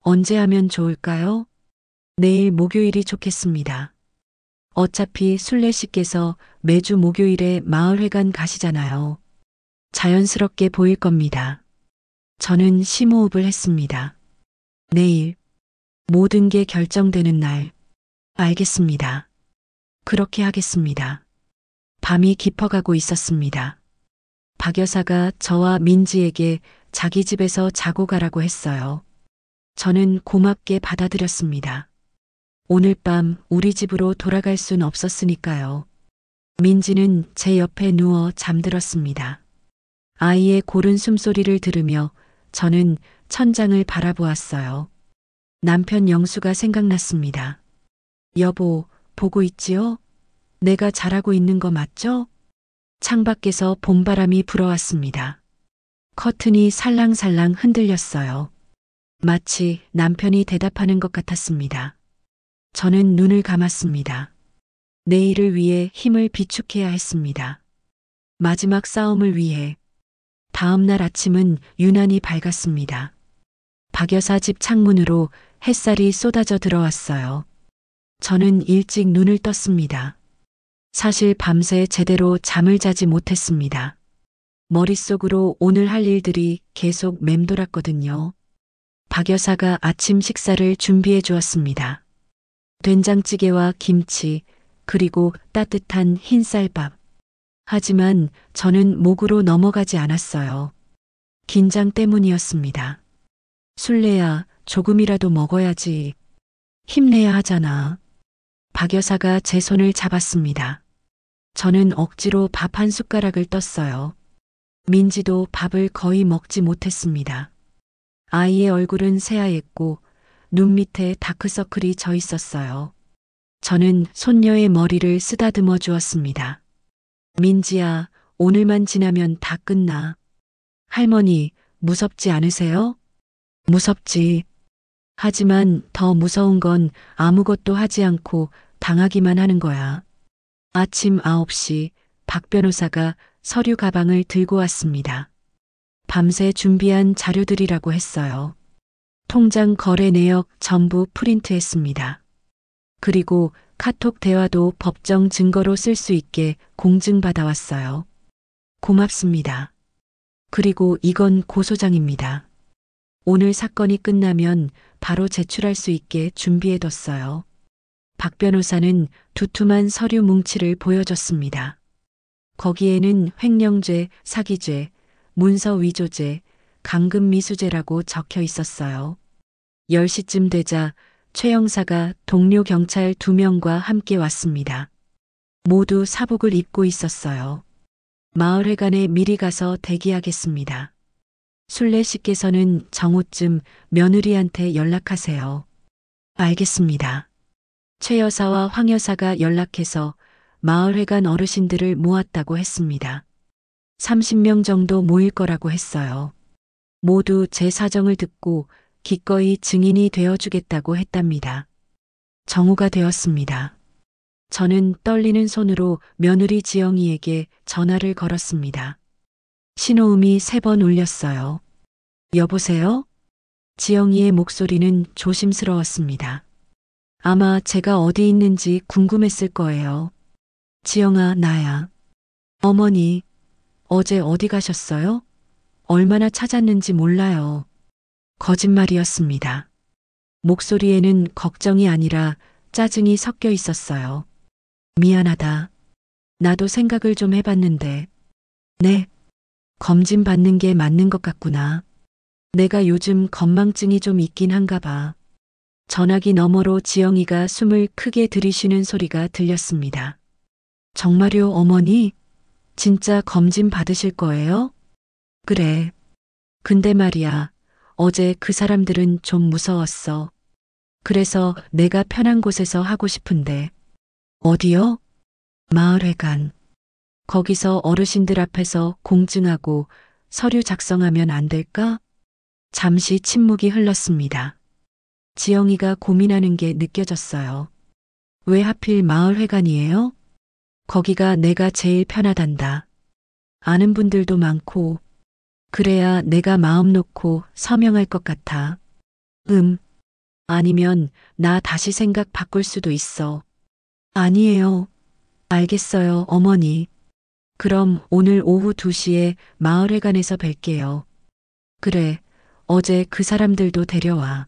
언제 하면 좋을까요? 내일 목요일이 좋겠습니다. 어차피 순례 씨께서 매주 목요일에 마을회관 가시잖아요. 자연스럽게 보일 겁니다. 저는 심호흡을 했습니다. 내일, 모든 게 결정되는 날. 알겠습니다. 그렇게 하겠습니다. 밤이 깊어가고 있었습니다. 박 여사가 저와 민지에게 자기 집에서 자고 가라고 했어요. 저는 고맙게 받아들였습니다. 오늘 밤 우리 집으로 돌아갈 순 없었으니까요. 민지는 제 옆에 누워 잠들었습니다. 아이의 고른 숨소리를 들으며 저는 천장을 바라보았어요. 남편 영수가 생각났습니다. 여보, 보고 있지요? 내가 잘하고 있는 거 맞죠? 창밖에서 봄바람이 불어왔습니다. 커튼이 살랑살랑 흔들렸어요. 마치 남편이 대답하는 것 같았습니다. 저는 눈을 감았습니다. 내일을 위해 힘을 비축해야 했습니다. 마지막 싸움을 위해. 다음 날 아침은 유난히 밝았습니다. 박 여사 집 창문으로 햇살이 쏟아져 들어왔어요. 저는 일찍 눈을 떴습니다. 사실 밤새 제대로 잠을 자지 못했습니다. 머릿속으로 오늘 할 일들이 계속 맴돌았거든요. 박 여사가 아침 식사를 준비해 주었습니다. 된장찌개와 김치, 그리고 따뜻한 흰쌀밥. 하지만 저는 목으로 넘어가지 않았어요. 긴장 때문이었습니다. 술래야, 조금이라도 먹어야지. 힘내야 하잖아. 박 여사가 제 손을 잡았습니다. 저는 억지로 밥 한 숟가락을 떴어요. 민지도 밥을 거의 먹지 못했습니다. 아이의 얼굴은 새하얗고 눈 밑에 다크서클이 져 있었어요. 저는 손녀의 머리를 쓰다듬어 주었습니다. 민지야, 오늘만 지나면 다 끝나. 할머니, 무섭지 않으세요? 무섭지. 하지만 더 무서운 건 아무것도 하지 않고 당하기만 하는 거야. 아침 9시 박 변호사가 서류 가방을 들고 왔습니다. 밤새 준비한 자료들이라고 했어요. 통장 거래 내역 전부 프린트했습니다. 그리고 카톡 대화도 법정 증거로 쓸 수 있게 공증받아왔어요. 고맙습니다. 그리고 이건 고소장입니다. 오늘 사건이 끝나면 바로 제출할 수 있게 준비해뒀어요. 박 변호사는 두툼한 서류 뭉치를 보여줬습니다. 거기에는 횡령죄, 사기죄, 문서 위조죄, 강금미수죄라고 적혀 있었어요. 10시쯤 되자 최 형사가 동료 경찰 2명과 함께 왔습니다. 모두 사복을 입고 있었어요. 마을회관에 미리 가서 대기하겠습니다. 술래 씨께서는 정오쯤 며느리한테 연락하세요. 알겠습니다. 최 여사와 황 여사가 연락해서 마을회관 어르신들을 모았다고 했습니다. 30명 정도 모일 거라고 했어요. 모두 제 사정을 듣고 기꺼이 증인이 되어주겠다고 했답니다. 정오가 되었습니다. 저는 떨리는 손으로 며느리 지영이에게 전화를 걸었습니다. 신호음이 3번 울렸어요. 여보세요? 지영이의 목소리는 조심스러웠습니다. 아마 제가 어디 있는지 궁금했을 거예요. 지영아, 나야. 어머니, 어제 어디 가셨어요? 얼마나 찾았는지 몰라요. 거짓말이었습니다. 목소리에는 걱정이 아니라 짜증이 섞여 있었어요. 미안하다. 나도 생각을 좀 해봤는데. 네. 검진 받는 게 맞는 것 같구나. 내가 요즘 건망증이 좀 있긴 한가 봐. 전화기 너머로 지영이가 숨을 크게 들이쉬는 소리가 들렸습니다. 정말요, 어머니? 진짜 검진 받으실 거예요? 그래. 근데 말이야, 어제 그 사람들은 좀 무서웠어. 그래서 내가 편한 곳에서 하고 싶은데. 어디요? 마을회관. 거기서 어르신들 앞에서 공증하고 서류 작성하면 안 될까? 잠시 침묵이 흘렀습니다. 지영이가 고민하는 게 느껴졌어요. 왜 하필 마을회관이에요? 거기가 내가 제일 편하단다. 아는 분들도 많고, 그래야 내가 마음 놓고 서명할 것 같아. 아니면 나 다시 생각 바꿀 수도 있어. 아니에요. 알겠어요, 어머니. 그럼 오늘 오후 2시에 마을회관에서 뵐게요. 그래, 어제 그 사람들도 데려와.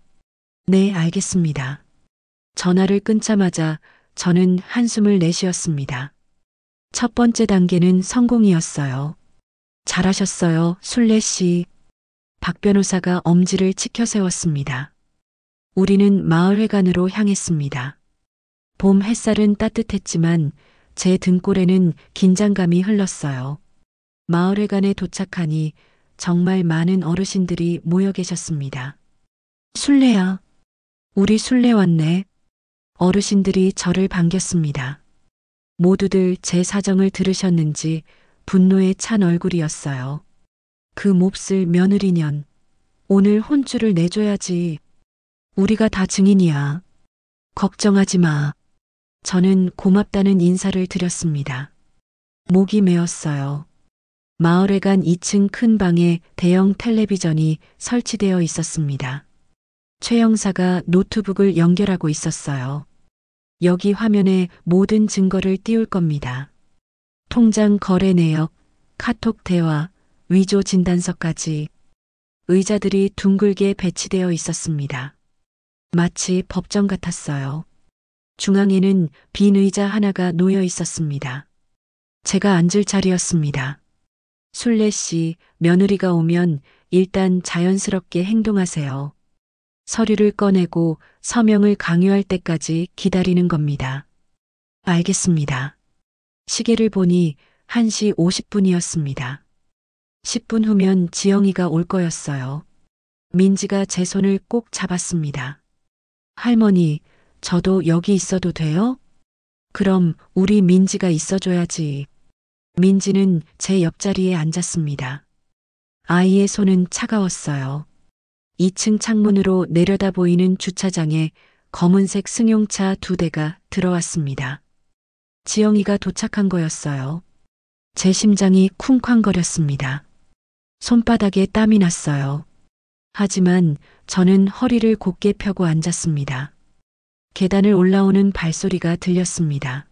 네, 알겠습니다. 전화를 끊자마자 저는 한숨을 내쉬었습니다. 첫 번째 단계는 성공이었어요. 잘하셨어요, 술래 씨. 박 변호사가 엄지를 치켜 세웠습니다. 우리는 마을회관으로 향했습니다. 봄 햇살은 따뜻했지만 제 등골에는 긴장감이 흘렀어요. 마을회관에 도착하니 정말 많은 어르신들이 모여 계셨습니다. 술래야, 우리 술래 왔네. 어르신들이 저를 반겼습니다. 모두들 제 사정을 들으셨는지 분노에 찬 얼굴이었어요. 그 몹쓸 며느리년, 오늘 혼쭐을 내줘야지. 우리가 다 증인이야. 걱정하지 마. 저는 고맙다는 인사를 드렸습니다. 목이 메었어요. 마을회관 2층 큰 방에 대형 텔레비전이 설치되어 있었습니다. 최 형사가 노트북을 연결하고 있었어요. 여기 화면에 모든 증거를 띄울 겁니다. 통장 거래 내역, 카톡 대화, 위조 진단서까지. 의자들이 둥글게 배치되어 있었습니다. 마치 법정 같았어요. 중앙에는 빈 의자 하나가 놓여 있었습니다. 제가 앉을 자리였습니다. 술래 씨, 며느리가 오면 일단 자연스럽게 행동하세요. 서류를 꺼내고 서명을 강요할 때까지 기다리는 겁니다. 알겠습니다. 시계를 보니 1시 50분이었습니다. 10분 후면 지영이가 올 거였어요. 민지가 제 손을 꼭 잡았습니다. 할머니, 저도 여기 있어도 돼요? 그럼 우리 민지가 있어줘야지. 민지는 제 옆자리에 앉았습니다. 아이의 손은 차가웠어요. 2층 창문으로 내려다 보이는 주차장에 검은색 승용차 2대가 들어왔습니다. 지영이가 도착한 거였어요. 제 심장이 쿵쾅거렸습니다. 손바닥에 땀이 났어요. 하지만 저는 허리를 곧게 펴고 앉았습니다. 계단을 올라오는 발소리가 들렸습니다.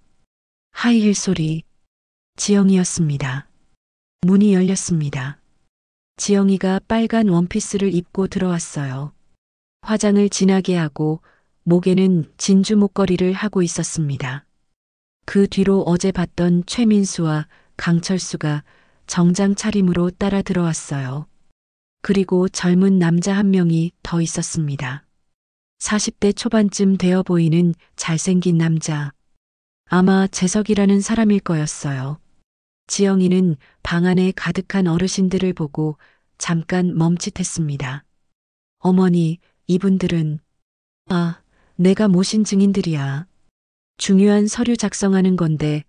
하이힐 소리. 지영이었습니다. 문이 열렸습니다. 지영이가 빨간 원피스를 입고 들어왔어요. 화장을 진하게 하고 목에는 진주 목걸이를 하고 있었습니다. 그 뒤로 어제 봤던 최민수와 강철수가 정장 차림으로 따라 들어왔어요. 그리고 젊은 남자 한 명이 더 있었습니다. 40대 초반쯤 되어 보이는 잘생긴 남자. 아마 재석이라는 사람일 거였어요. 지영이는 방 안에 가득한 어르신들을 보고 잠깐 멈칫했습니다. 어머니, 이분들은... 아, 내가 모신 증인들이야. 중요한 서류 작성하는 건데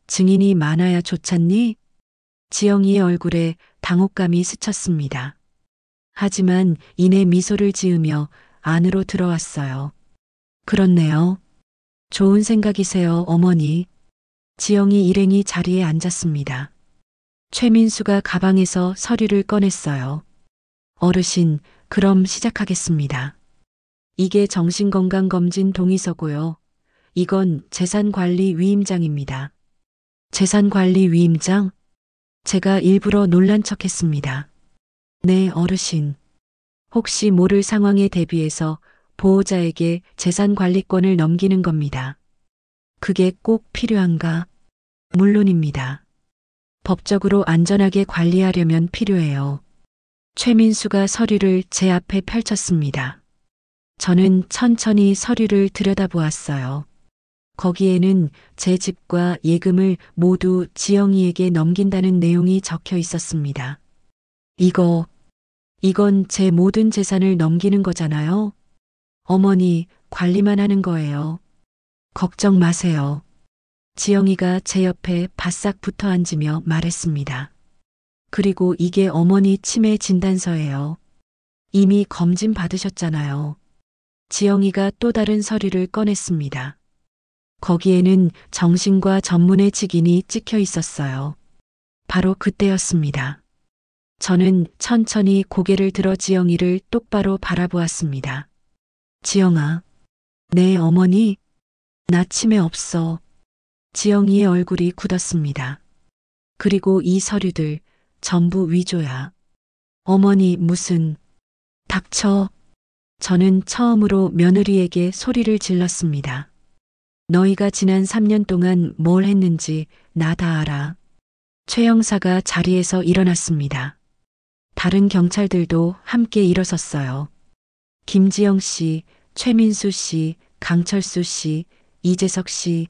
증인이 많아야 좋잖니? 지영이의 얼굴에 당혹감이 스쳤습니다. 하지만 이내 미소를 지으며 안으로 들어왔어요. 그렇네요. 좋은 생각이세요, 어머니. 지영이 일행이 자리에 앉았습니다. 최민수가 가방에서 서류를 꺼냈어요. 어르신, 그럼 시작하겠습니다. 이게 정신건강검진 동의서고요. 이건 재산관리 위임장입니다. 재산관리 위임장? 제가 일부러 놀란 척했습니다. 네, 어르신. 혹시 모를 상황에 대비해서 보호자에게 재산관리권을 넘기는 겁니다. 그게 꼭 필요한가? 물론입니다. 법적으로 안전하게 관리하려면 필요해요. 최민수가 서류를 제 앞에 펼쳤습니다. 저는 천천히 서류를 들여다보았어요. 거기에는 제 집과 예금을 모두 지영이에게 넘긴다는 내용이 적혀 있었습니다. 이건 제 모든 재산을 넘기는 거잖아요. 어머니, 관리만 하는 거예요. 걱정 마세요. 지영이가 제 옆에 바싹 붙어 앉으며 말했습니다. 그리고 이게 어머니 치매 진단서예요. 이미 검진 받으셨잖아요. 지영이가 또 다른 서류를 꺼냈습니다. 거기에는 정신과 전문의 직인이 찍혀 있었어요. 바로 그때였습니다. 저는 천천히 고개를 들어 지영이를 똑바로 바라보았습니다. 지영아. 네, 어머니. 나 치매 없어. 지영이의 얼굴이 굳었습니다. 그리고 이 서류들 전부 위조야. 어머니 무슨... 닥쳐. 저는 처음으로 며느리에게 소리를 질렀습니다. 너희가 지난 3년 동안 뭘 했는지 나 다 알아. 최 형사가 자리에서 일어났습니다. 다른 경찰들도 함께 일어섰어요. 김지영 씨, 최민수 씨, 강철수 씨, 이재석 씨,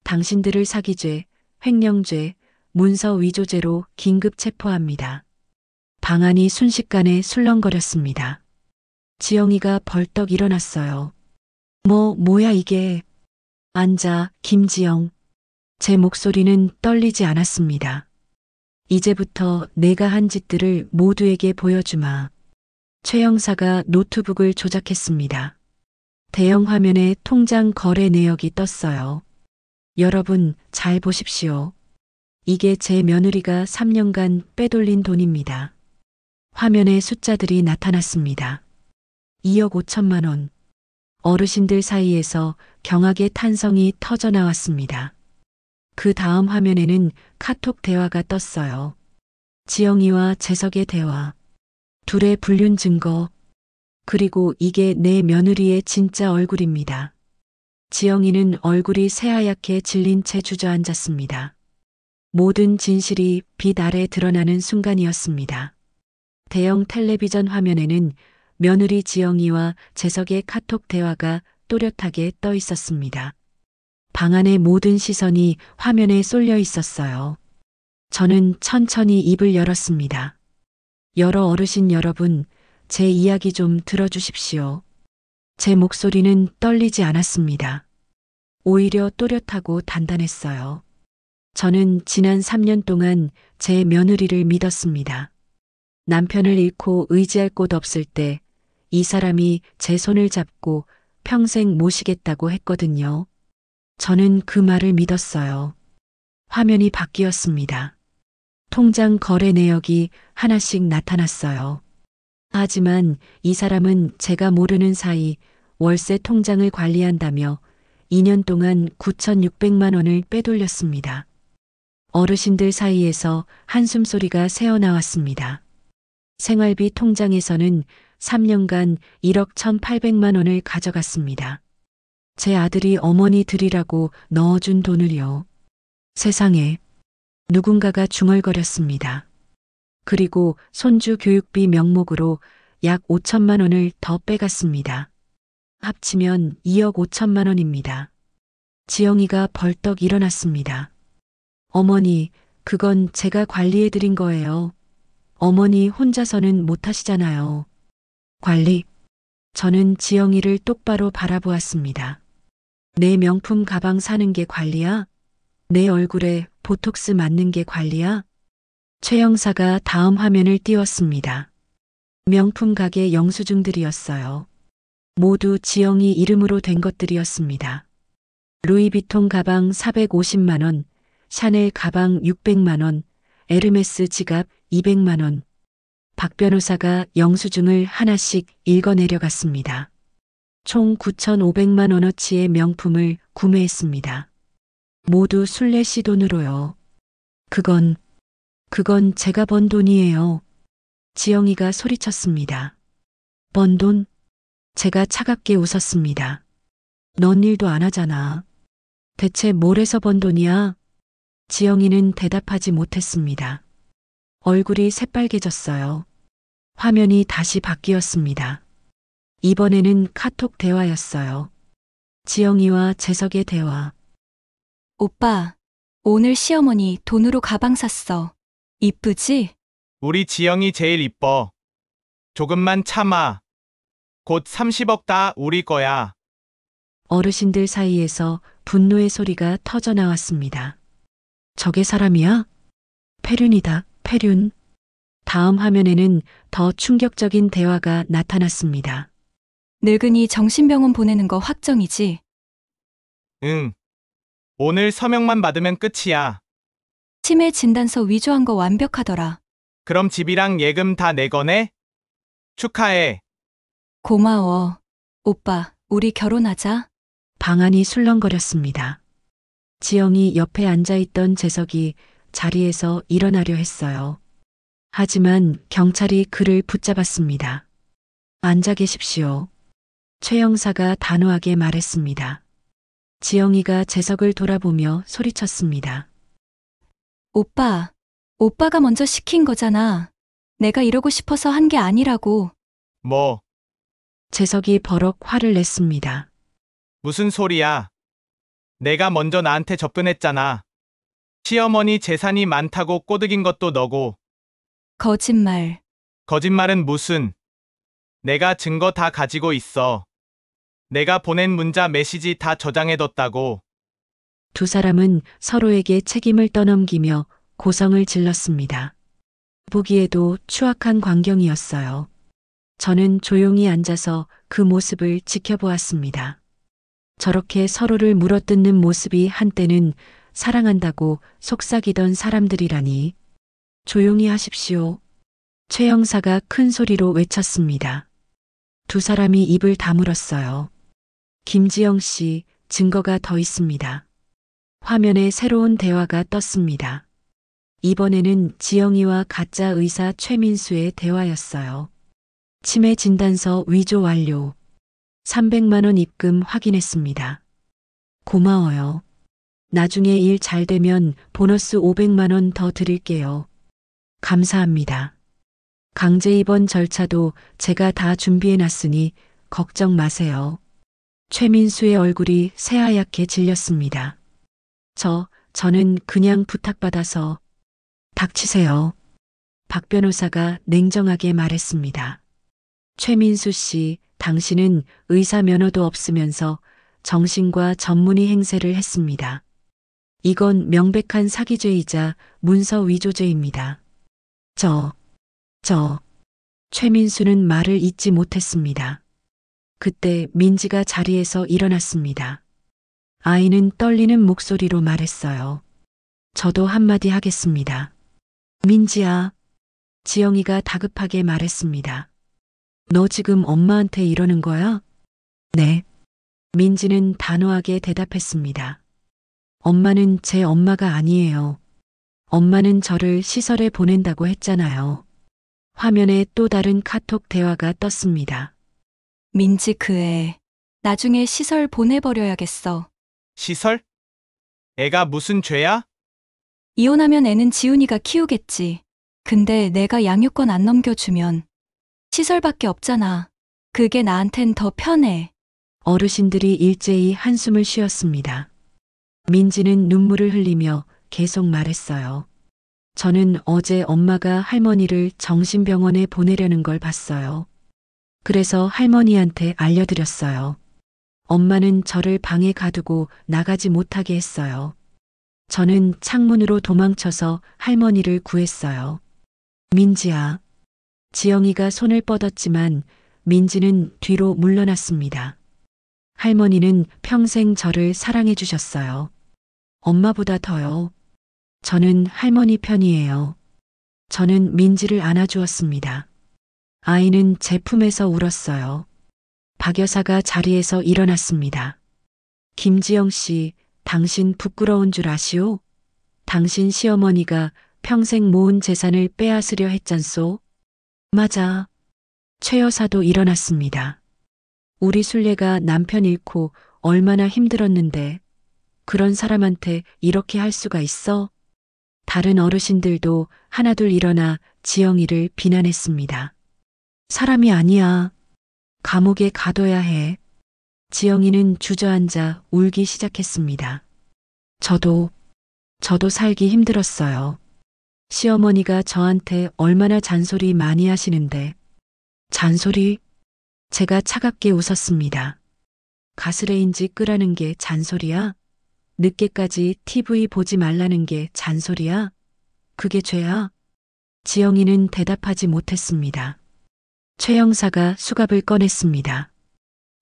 당신들을 사기죄, 횡령죄, 문서 위조죄로 긴급 체포합니다. 방안이 순식간에 술렁거렸습니다. 지영이가 벌떡 일어났어요. 뭐야 이게. 앉아, 김지영. 제 목소리는 떨리지 않았습니다. 이제부터 내가 한 짓들을 모두에게 보여주마. 최 형사가 노트북을 조작했습니다. 대형 화면에 통장 거래 내역이 떴어요. 여러분, 잘 보십시오. 이게 제 며느리가 3년간 빼돌린 돈입니다. 화면에 숫자들이 나타났습니다. 2억 5천만 원. 어르신들 사이에서 경악의 탄성이 터져 나왔습니다. 그 다음 화면에는 카톡 대화가 떴어요. 지영이와 재석의 대화. 둘의 불륜 증거. 그리고 이게 내 며느리의 진짜 얼굴입니다. 지영이는 얼굴이 새하얗게 질린 채 주저앉았습니다. 모든 진실이 빛 아래 드러나는 순간이었습니다. 대형 텔레비전 화면에는 며느리 지영이와 재석의 카톡 대화가 또렷하게 떠 있었습니다. 방 안의 모든 시선이 화면에 쏠려 있었어요. 저는 천천히 입을 열었습니다. 여러 어르신 여러분, 제 이야기 좀 들어주십시오. 제 목소리는 떨리지 않았습니다. 오히려 또렷하고 단단했어요. 저는 지난 3년 동안 제 며느리를 믿었습니다. 남편을 잃고 의지할 곳 없을 때 이 사람이 제 손을 잡고 평생 모시겠다고 했거든요. 저는 그 말을 믿었어요. 화면이 바뀌었습니다. 통장 거래 내역이 하나씩 나타났어요. 하지만 이 사람은 제가 모르는 사이 월세 통장을 관리한다며 2년 동안 9,600만 원을 빼돌렸습니다. 어르신들 사이에서 한숨소리가 새어나왔습니다. 생활비 통장에서는 3년간 1억 1,800만 원을 가져갔습니다. 제 아들이 어머니 드리라고 넣어준 돈을요. 세상에, 누군가가 중얼거렸습니다. 그리고 손주 교육비 명목으로 약 5천만 원을 더 빼갔습니다. 합치면 2억 5천만 원입니다. 지영이가 벌떡 일어났습니다. 어머니, 그건 제가 관리해드린 거예요. 어머니 혼자서는 못하시잖아요. 관리? 저는 지영이를 똑바로 바라보았습니다. 내 명품 가방 사는 게 관리야? 내 얼굴에 보톡스 맞는 게 관리야? 최 형사가 다음 화면을 띄웠습니다. 명품 가게 영수증들이었어요. 모두 지영이 이름으로 된 것들이었습니다. 루이비통 가방 450만 원, 샤넬 가방 600만 원, 에르메스 지갑 200만 원. 박 변호사가 영수증을 하나씩 읽어내려갔습니다. 총 9,500만 원어치의 명품을 구매했습니다. 모두 순례 씨 돈으로요. 그건 제가 번 돈이에요. 지영이가 소리쳤습니다. 번 돈? 제가 차갑게 웃었습니다. 넌 일도 안 하잖아. 대체 뭘 해서 번 돈이야? 지영이는 대답하지 못했습니다. 얼굴이 새빨개졌어요. 화면이 다시 바뀌었습니다. 이번에는 카톡 대화였어요. 지영이와 재석의 대화. 오빠, 오늘 시어머니 돈으로 가방 샀어. 이쁘지? 우리 지영이 제일 이뻐. 조금만 참아. 곧 30억 다 우리 거야. 어르신들 사이에서 분노의 소리가 터져 나왔습니다. 저게 사람이야? 폐륜이다, 폐륜. 다음 화면에는 더 충격적인 대화가 나타났습니다. 늙은이 정신병원 보내는 거 확정이지? 응. 오늘 서명만 받으면 끝이야. 치매 진단서 위조한 거 완벽하더라. 그럼 집이랑 예금 다 내 거네? 축하해. 고마워. 오빠, 우리 결혼하자. 방안이 술렁거렸습니다. 지영이 옆에 앉아있던 재석이 자리에서 일어나려 했어요. 하지만 경찰이 그를 붙잡았습니다. 앉아 계십시오. 최 형사가 단호하게 말했습니다. 지영이가 재석을 돌아보며 소리쳤습니다. 오빠, 오빠가 먼저 시킨 거잖아. 내가 이러고 싶어서 한 게 아니라고. 뭐, 재석이 버럭 화를 냈습니다. 무슨 소리야. 내가 먼저 나한테 접근했잖아. 시어머니 재산이 많다고 꼬드긴 것도 너고. 거짓말. 거짓말은 무슨. 내가 증거 다 가지고 있어. 내가 보낸 문자 메시지 다 저장해뒀다고. 두 사람은 서로에게 책임을 떠넘기며 고성을 질렀습니다. 보기에도 추악한 광경이었어요. 저는 조용히 앉아서 그 모습을 지켜보았습니다. 저렇게 서로를 물어뜯는 모습이 한때는 사랑한다고 속삭이던 사람들이라니. 조용히 하십시오. 최 형사가 큰 소리로 외쳤습니다. 두 사람이 입을 다물었어요. 김지영 씨, 증거가 더 있습니다. 화면에 새로운 대화가 떴습니다. 이번에는 지영이와 가짜 의사 최민수의 대화였어요. 치매 진단서 위조 완료. 300만 원 입금 확인했습니다. 고마워요. 나중에 일 잘 되면 보너스 500만 원 더 드릴게요. 감사합니다. 강제 입원 절차도 제가 다 준비해 놨으니 걱정 마세요. 최민수의 얼굴이 새하얗게 질렸습니다. 저는 그냥 부탁받아서. 닥치세요. 박 변호사가 냉정하게 말했습니다. 최민수 씨, 당신은 의사 면허도 없으면서 정신과 전문의 행세를 했습니다. 이건 명백한 사기죄이자 문서 위조죄입니다. 최민수는 말을 잇지 못했습니다. 그때 민지가 자리에서 일어났습니다. 아이는 떨리는 목소리로 말했어요. 저도 한마디 하겠습니다. 민지야. 지영이가 다급하게 말했습니다. 너 지금 엄마한테 이러는 거야? 네. 민지는 단호하게 대답했습니다. 엄마는 제 엄마가 아니에요. 엄마는 저를 시설에 보낸다고 했잖아요. 화면에 또 다른 카톡 대화가 떴습니다. 민지 그 애. 나중에 시설 보내버려야겠어. 시설? 애가 무슨 죄야? 이혼하면 애는 지훈이가 키우겠지. 근데 내가 양육권 안 넘겨주면 시설밖에 없잖아. 그게 나한텐 더 편해. 어르신들이 일제히 한숨을 쉬었습니다. 민지는 눈물을 흘리며 계속 말했어요. 저는 어제 엄마가 할머니를 정신병원에 보내려는 걸 봤어요. 그래서 할머니한테 알려드렸어요. 엄마는 저를 방에 가두고 나가지 못하게 했어요. 저는 창문으로 도망쳐서 할머니를 구했어요. 민지야. 지영이가 손을 뻗었지만 민지는 뒤로 물러났습니다. 할머니는 평생 저를 사랑해 주셨어요. 엄마보다 더요. 저는 할머니 편이에요. 저는 민지를 안아주었습니다. 아이는 제 품에서 울었어요. 박 여사가 자리에서 일어났습니다. 김지영 씨, 당신 부끄러운 줄 아시오? 당신 시어머니가 평생 모은 재산을 빼앗으려 했잖소? 맞아. 최 여사도 일어났습니다. 우리 순례가 남편 잃고 얼마나 힘들었는데 그런 사람한테 이렇게 할 수가 있어? 다른 어르신들도 하나둘 일어나 지영이를 비난했습니다. 사람이 아니야. 감옥에 가둬야 해. 지영이는 주저앉아 울기 시작했습니다. 저도 살기 힘들었어요. 시어머니가 저한테 얼마나 잔소리 많이 하시는데. 잔소리? 제가 차갑게 웃었습니다. 가스레인지 끄라는 게 잔소리야? 늦게까지 TV 보지 말라는 게 잔소리야? 그게 죄야? 지영이는 대답하지 못했습니다. 최 형사가 수갑을 꺼냈습니다.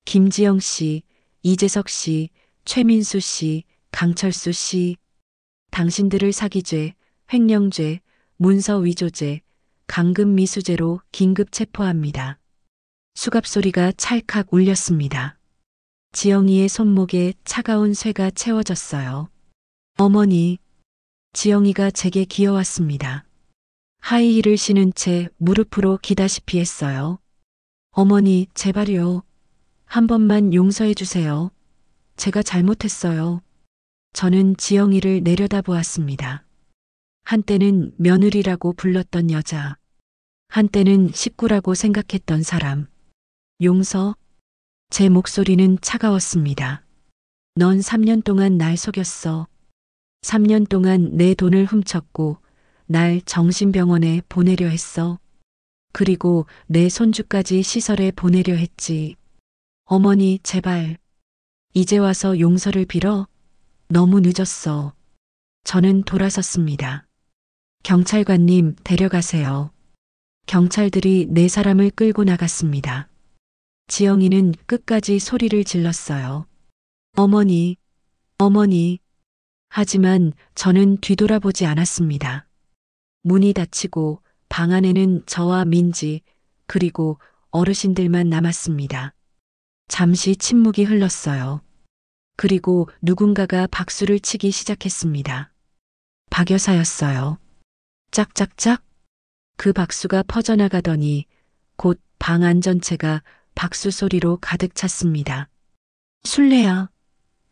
김지영 씨, 이재석 씨, 최민수 씨, 강철수 씨, 당신들을 사기죄, 횡령죄, 문서 위조죄, 강금 미수죄로 긴급 체포합니다. 수갑 소리가 찰칵 울렸습니다. 지영이의 손목에 차가운 쇠가 채워졌어요. 어머니, 지영이가 제게 기어왔습니다. 하이힐을 신은 채 무릎으로 기다시피 했어요. 어머니, 제발요. 한 번만 용서해 주세요. 제가 잘못했어요. 저는 지영이를 내려다보았습니다. 한때는 며느리라고 불렀던 여자. 한때는 식구라고 생각했던 사람. 용서? 제 목소리는 차가웠습니다. 넌 3년 동안 날 속였어. 3년 동안 내 돈을 훔쳤고 날 정신병원에 보내려 했어. 그리고 내 손주까지 시설에 보내려 했지. 어머니, 제발. 이제 와서 용서를 빌어. 너무 늦었어. 저는 돌아섰습니다. 경찰관님, 데려가세요. 경찰들이 네 사람을 끌고 나갔습니다. 지영이는 끝까지 소리를 질렀어요. 어머니, 어머니. 하지만 저는 뒤돌아보지 않았습니다. 문이 닫히고 방 안에는 저와 민지, 그리고 어르신들만 남았습니다. 잠시 침묵이 흘렀어요. 그리고 누군가가 박수를 치기 시작했습니다. 박 여사였어요. 짝짝짝. 그 박수가 퍼져나가더니 곧 방 안 전체가 박수 소리로 가득 찼습니다. 순례야,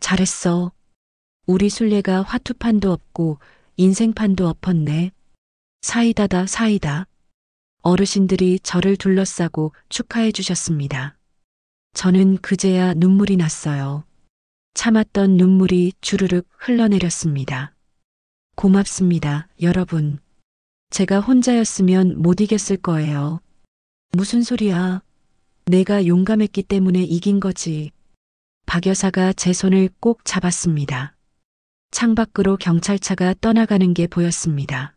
잘했어. 우리 순례가 화투판도 엎고 인생판도 엎었네. 사이다다 사이다. 어르신들이 저를 둘러싸고 축하해 주셨습니다. 저는 그제야 눈물이 났어요. 참았던 눈물이 주르륵 흘러내렸습니다. 고맙습니다, 여러분. 제가 혼자였으면 못 이겼을 거예요. 무슨 소리야? 내가 용감했기 때문에 이긴 거지. 박 여사가 제 손을 꼭 잡았습니다. 창밖으로 경찰차가 떠나가는 게 보였습니다.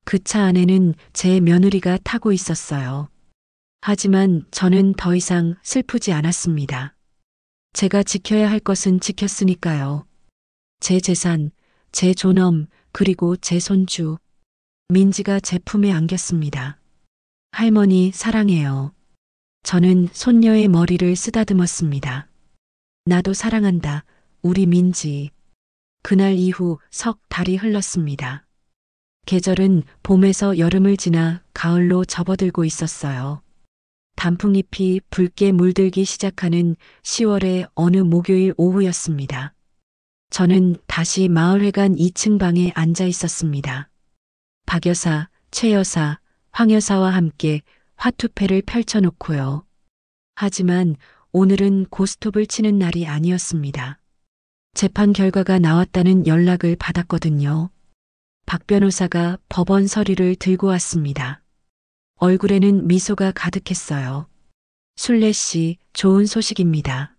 그 차 안에는 제 며느리가 타고 있었어요. 하지만 저는 더 이상 슬프지 않았습니다. 제가 지켜야 할 것은 지켰으니까요. 제 재산, 제 존엄, 그리고 제 손주. 민지가 제 품에 안겼습니다. 할머니 사랑해요. 저는 손녀의 머리를 쓰다듬었습니다. 나도 사랑한다, 우리 민지. 그날 이후 석 달이 흘렀습니다. 계절은 봄에서 여름을 지나 가을로 접어들고 있었어요. 단풍잎이 붉게 물들기 시작하는 10월의 어느 목요일 오후였습니다. 저는 다시 마을회관 2층 방에 앉아 있었습니다. 박 여사, 최 여사, 황 여사와 함께 화투패를 펼쳐놓고요. 하지만 오늘은 고스톱을 치는 날이 아니었습니다. 재판 결과가 나왔다는 연락을 받았거든요. 박 변호사가 법원 서류를 들고 왔습니다. 얼굴에는 미소가 가득했어요. 순례 씨, 좋은 소식입니다.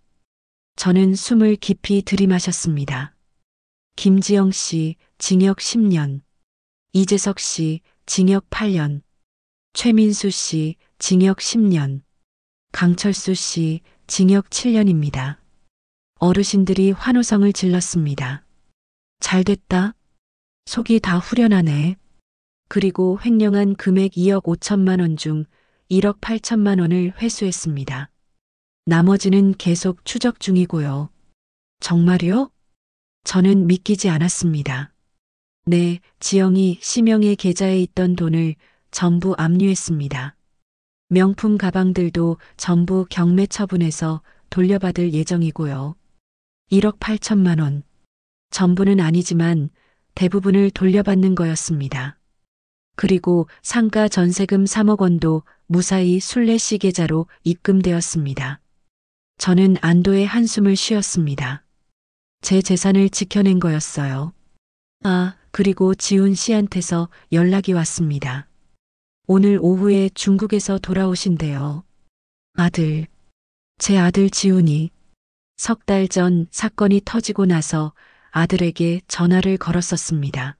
저는 숨을 깊이 들이마셨습니다. 김지영 씨, 징역 10년. 이재석 씨, 징역 8년. 최민수 씨, 징역 10년. 강철수 씨, 징역 7년입니다. 어르신들이 환호성을 질렀습니다. 잘 됐다. 속이 다 후련하네. 그리고 횡령한 금액 2억 5천만 원 중 1억 8천만 원을 회수했습니다. 나머지는 계속 추적 중이고요. 정말요? 저는 믿기지 않았습니다. 네, 지영이 시명의 계좌에 있던 돈을 전부 압류했습니다. 명품 가방들도 전부 경매 처분해서 돌려받을 예정이고요. 1억 8천만 원. 전부는 아니지만 대부분을 돌려받는 거였습니다. 그리고 상가 전세금 3억 원도 무사히 순례 씨 계좌로 입금되었습니다. 저는 안도의 한숨을 쉬었습니다. 제 재산을 지켜낸 거였어요. 아, 그리고 지훈 씨한테서 연락이 왔습니다. 오늘 오후에 중국에서 돌아오신대요. 아들, 제 아들 지훈이 석 달 전 사건이 터지고 나서 아들에게 전화를 걸었었습니다.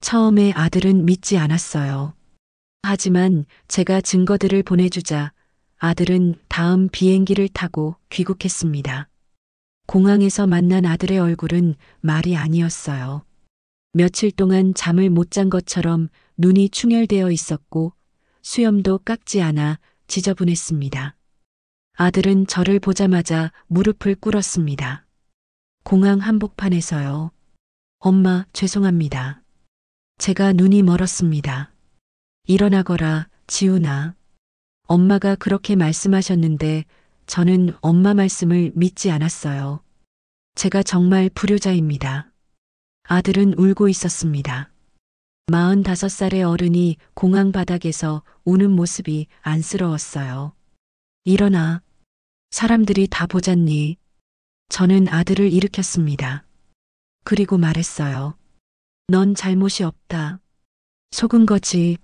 처음에 아들은 믿지 않았어요. 하지만 제가 증거들을 보내주자 아들은 다음 비행기를 타고 귀국했습니다. 공항에서 만난 아들의 얼굴은 말이 아니었어요. 며칠 동안 잠을 못 잔 것처럼 눈이 충혈되어 있었고 수염도 깎지 않아 지저분했습니다. 아들은 저를 보자마자 무릎을 꿇었습니다. 공항 한복판에서요. 엄마, 죄송합니다. 제가 눈이 멀었습니다. 일어나거라, 지훈아. 엄마가 그렇게 말씀하셨는데 저는 엄마 말씀을 믿지 않았어요. 제가 정말 불효자입니다. 아들은 울고 있었습니다. 45살의 어른이 공항 바닥에서 우는 모습이 안쓰러웠어요. 일어나. 사람들이 다 보잖니. 저는 아들을 일으켰습니다. 그리고 말했어요. 넌 잘못이 없다. 속은 거지.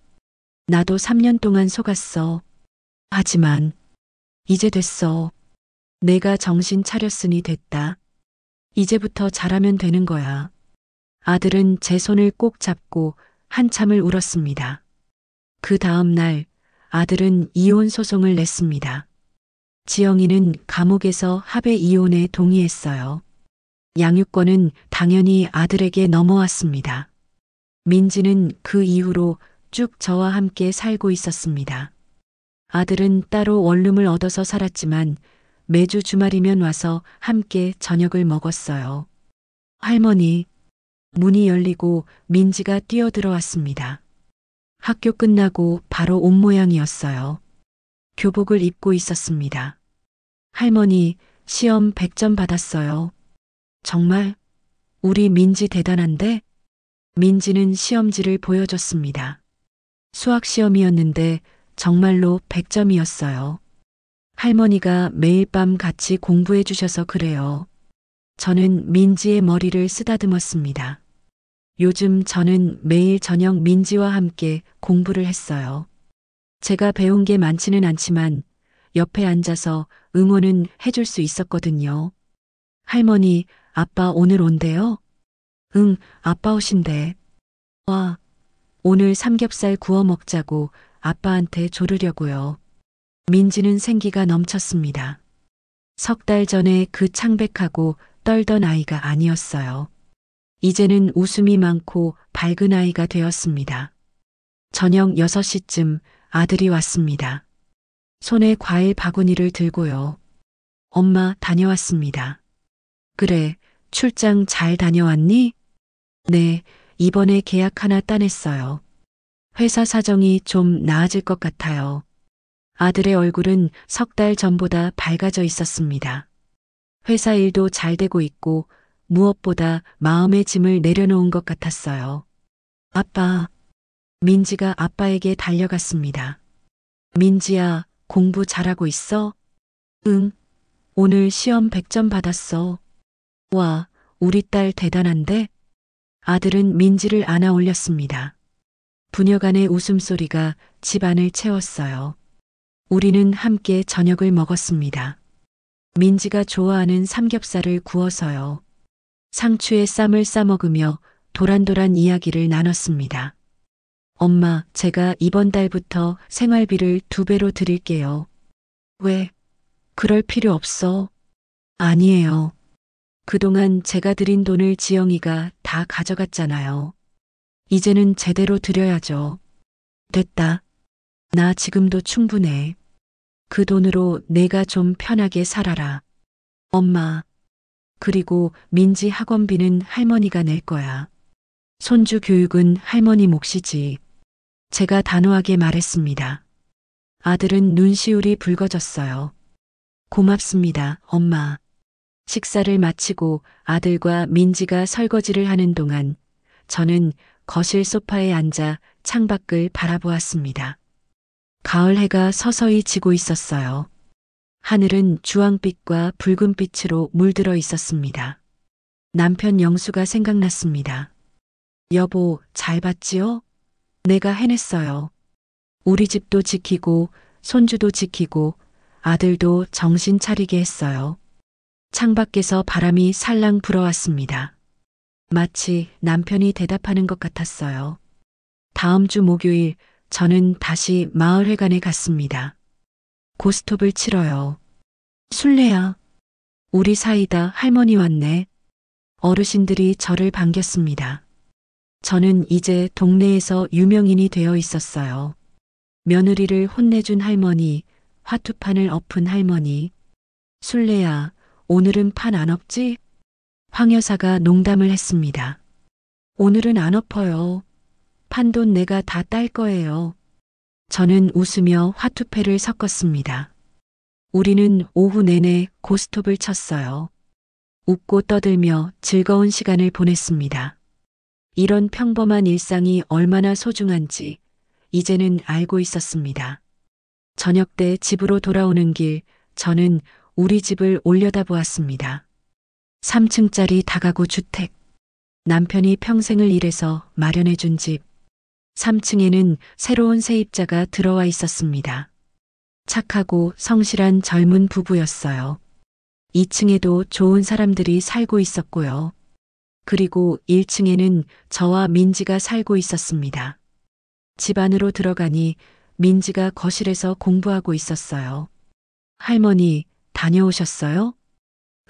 나도 3년 동안 속았어. 하지만 이제 됐어. 내가 정신 차렸으니 됐다. 이제부터 잘하면 되는 거야. 아들은 제 손을 꼭 잡고 한참을 울었습니다. 그 다음 날 아들은 이혼 소송을 냈습니다. 지영이는 감옥에서 합의 이혼에 동의했어요. 양육권은 당연히 아들에게 넘어왔습니다. 민지는 그 이후로 쭉 저와 함께 살고 있었습니다. 아들은 따로 원룸을 얻어서 살았지만 매주 주말이면 와서 함께 저녁을 먹었어요. 할머니, 문이 열리고 민지가 뛰어들어왔습니다. 학교 끝나고 바로 온 모양이었어요. 교복을 입고 있었습니다. 할머니, 시험 100점 받았어요. 정말? 우리 민지 대단한데? 민지는 시험지를 보여줬습니다. 수학 시험이었는데 정말로 100점이었어요. 할머니가 매일 밤 같이 공부해 주셔서 그래요. 저는 민지의 머리를 쓰다듬었습니다. 요즘 저는 매일 저녁 민지와 함께 공부를 했어요. 제가 배운 게 많지는 않지만 옆에 앉아서 응원은 해줄 수 있었거든요. 할머니, 아빠 오늘 온대요? 응, 아빠 오신대. 와, 오늘 삼겹살 구워 먹자고 아빠한테 조르려고요. 민지는 생기가 넘쳤습니다. 석 달 전에 그 창백하고 떨던 아이가 아니었어요. 이제는 웃음이 많고 밝은 아이가 되었습니다. 저녁 6시쯤 아들이 왔습니다. 손에 과일 바구니를 들고요. 엄마 다녀왔습니다. 그래, 출장 잘 다녀왔니? 네, 이번에 계약 하나 따냈어요. 회사 사정이 좀 나아질 것 같아요. 아들의 얼굴은 석 달 전보다 밝아져 있었습니다. 회사 일도 잘 되고 있고 무엇보다 마음의 짐을 내려놓은 것 같았어요. 아빠, 민지가 아빠에게 달려갔습니다. 민지야, 공부 잘하고 있어? 응, 오늘 시험 100점 받았어. 와, 우리 딸 대단한데? 아들은 민지를 안아 올렸습니다. 부녀간의 웃음소리가 집안을 채웠어요. 우리는 함께 저녁을 먹었습니다. 민지가 좋아하는 삼겹살을 구워서요. 상추에 쌈을 싸먹으며 도란도란 이야기를 나눴습니다. 엄마, 제가 이번 달부터 생활비를 2배로 드릴게요. 왜? 그럴 필요 없어. 아니에요. 그동안 제가 드린 돈을 지영이가 다 가져갔잖아요. 이제는 제대로 드려야죠. 됐다. 나 지금도 충분해. 그 돈으로 내가 좀 편하게 살아라. 엄마. 그리고 민지 학원비는 할머니가 낼 거야. 손주 교육은 할머니 몫이지. 제가 단호하게 말했습니다. 아들은 눈시울이 붉어졌어요. 고맙습니다, 엄마. 식사를 마치고 아들과 민지가 설거지를 하는 동안 저는 거실 소파에 앉아 창밖을 바라보았습니다. 가을 해가 서서히 지고 있었어요. 하늘은 주황빛과 붉은빛으로 물들어 있었습니다. 남편 영수가 생각났습니다. 여보, 잘 봤지요? 내가 해냈어요. 우리 집도 지키고 손주도 지키고 아들도 정신 차리게 했어요. 창밖에서 바람이 살랑 불어왔습니다. 마치 남편이 대답하는 것 같았어요. 다음 주 목요일 저는 다시 마을회관에 갔습니다. 고스톱을 치러요. 술래야. 우리 사이다 할머니 왔네. 어르신들이 저를 반겼습니다. 저는 이제 동네에서 유명인이 되어 있었어요. 며느리를 혼내준 할머니, 화투판을 엎은 할머니. 술래야, 오늘은 판 안 엎지? 황 여사가 농담을 했습니다. 오늘은 안 엎어요. 판돈 내가 다 딸 거예요. 저는 웃으며 화투패를 섞었습니다. 우리는 오후 내내 고스톱을 쳤어요. 웃고 떠들며 즐거운 시간을 보냈습니다. 이런 평범한 일상이 얼마나 소중한지 이제는 알고 있었습니다. 저녁 때 집으로 돌아오는 길 저는 우리 집을 올려다보았습니다. 3층짜리 다가구 주택. 남편이 평생을 일해서 마련해준 집. 3층에는 새로운 세입자가 들어와 있었습니다. 착하고 성실한 젊은 부부였어요. 2층에도 좋은 사람들이 살고 있었고요. 그리고 1층에는 저와 민지가 살고 있었습니다. 집 안으로 들어가니 민지가 거실에서 공부하고 있었어요. 할머니, 다녀오셨어요?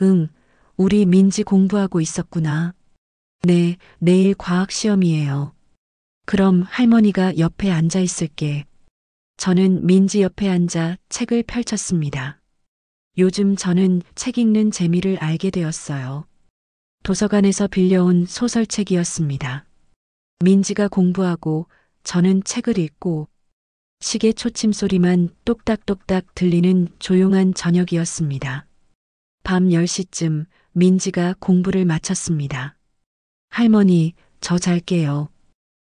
응, 우리 민지 공부하고 있었구나. 네, 내일 과학 시험이에요. 그럼 할머니가 옆에 앉아 있을게. 저는 민지 옆에 앉아 책을 펼쳤습니다. 요즘 저는 책 읽는 재미를 알게 되었어요. 도서관에서 빌려온 소설책이었습니다. 민지가 공부하고 저는 책을 읽고 시계 초침 소리만 똑딱똑딱 들리는 조용한 저녁이었습니다. 밤 10시쯤 민지가 공부를 마쳤습니다. 할머니, 저 잘게요.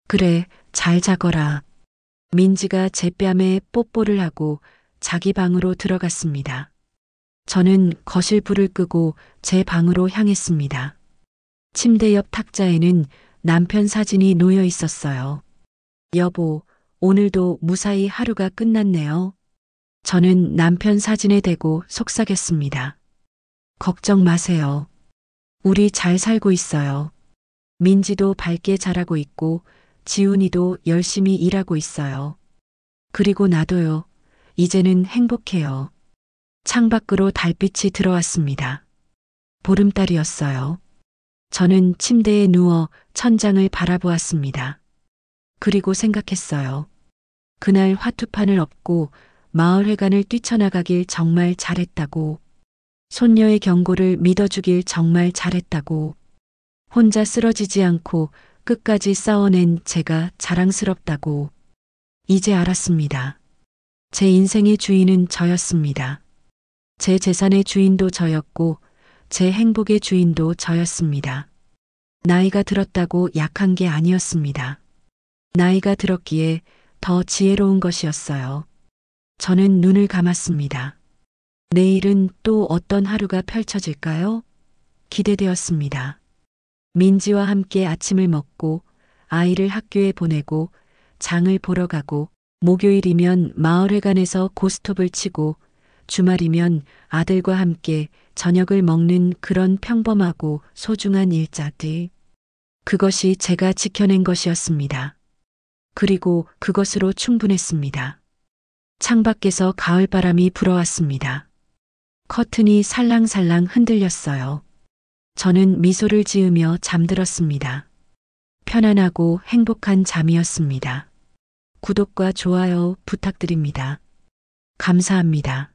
그래, 잘 자거라. 민지가 제 뺨에 뽀뽀를 하고 자기 방으로 들어갔습니다. 저는 거실 불을 끄고 제 방으로 향했습니다. 침대 옆 탁자에는 남편 사진이 놓여 있었어요. 여보, 오늘도 무사히 하루가 끝났네요. 저는 남편 사진에 대고 속삭였습니다. 걱정 마세요. 우리 잘 살고 있어요. 민지도 밝게 자라고 있고 지훈이도 열심히 일하고 있어요. 그리고 나도요. 이제는 행복해요. 창밖으로 달빛이 들어왔습니다. 보름달이었어요. 저는 침대에 누워 천장을 바라보았습니다. 그리고 생각했어요. 그날 화투판을 엎고 마을회관을 뛰쳐나가길 정말 잘했다고. 손녀의 경고를 믿어주길 정말 잘했다고. 혼자 쓰러지지 않고 끝까지 싸워낸 제가 자랑스럽다고. 이제 알았습니다. 제 인생의 주인은 저였습니다. 제 재산의 주인도 저였고 제 행복의 주인도 저였습니다. 나이가 들었다고 약한 게 아니었습니다. 나이가 들었기에 더 지혜로운 것이었어요. 저는 눈을 감았습니다. 내일은 또 어떤 하루가 펼쳐질까요? 기대되었습니다. 민지와 함께 아침을 먹고 아이를 학교에 보내고 장을 보러 가고 목요일이면 마을회관에서 고스톱을 치고 주말이면 아들과 함께 저녁을 먹는 그런 평범하고 소중한 일자들. 그것이 제가 지켜낸 것이었습니다. 그리고 그것으로 충분했습니다. 창밖에서 가을바람이 불어왔습니다. 커튼이 살랑살랑 흔들렸어요. 저는 미소를 지으며 잠들었습니다. 편안하고 행복한 잠이었습니다. 구독과 좋아요 부탁드립니다. 감사합니다.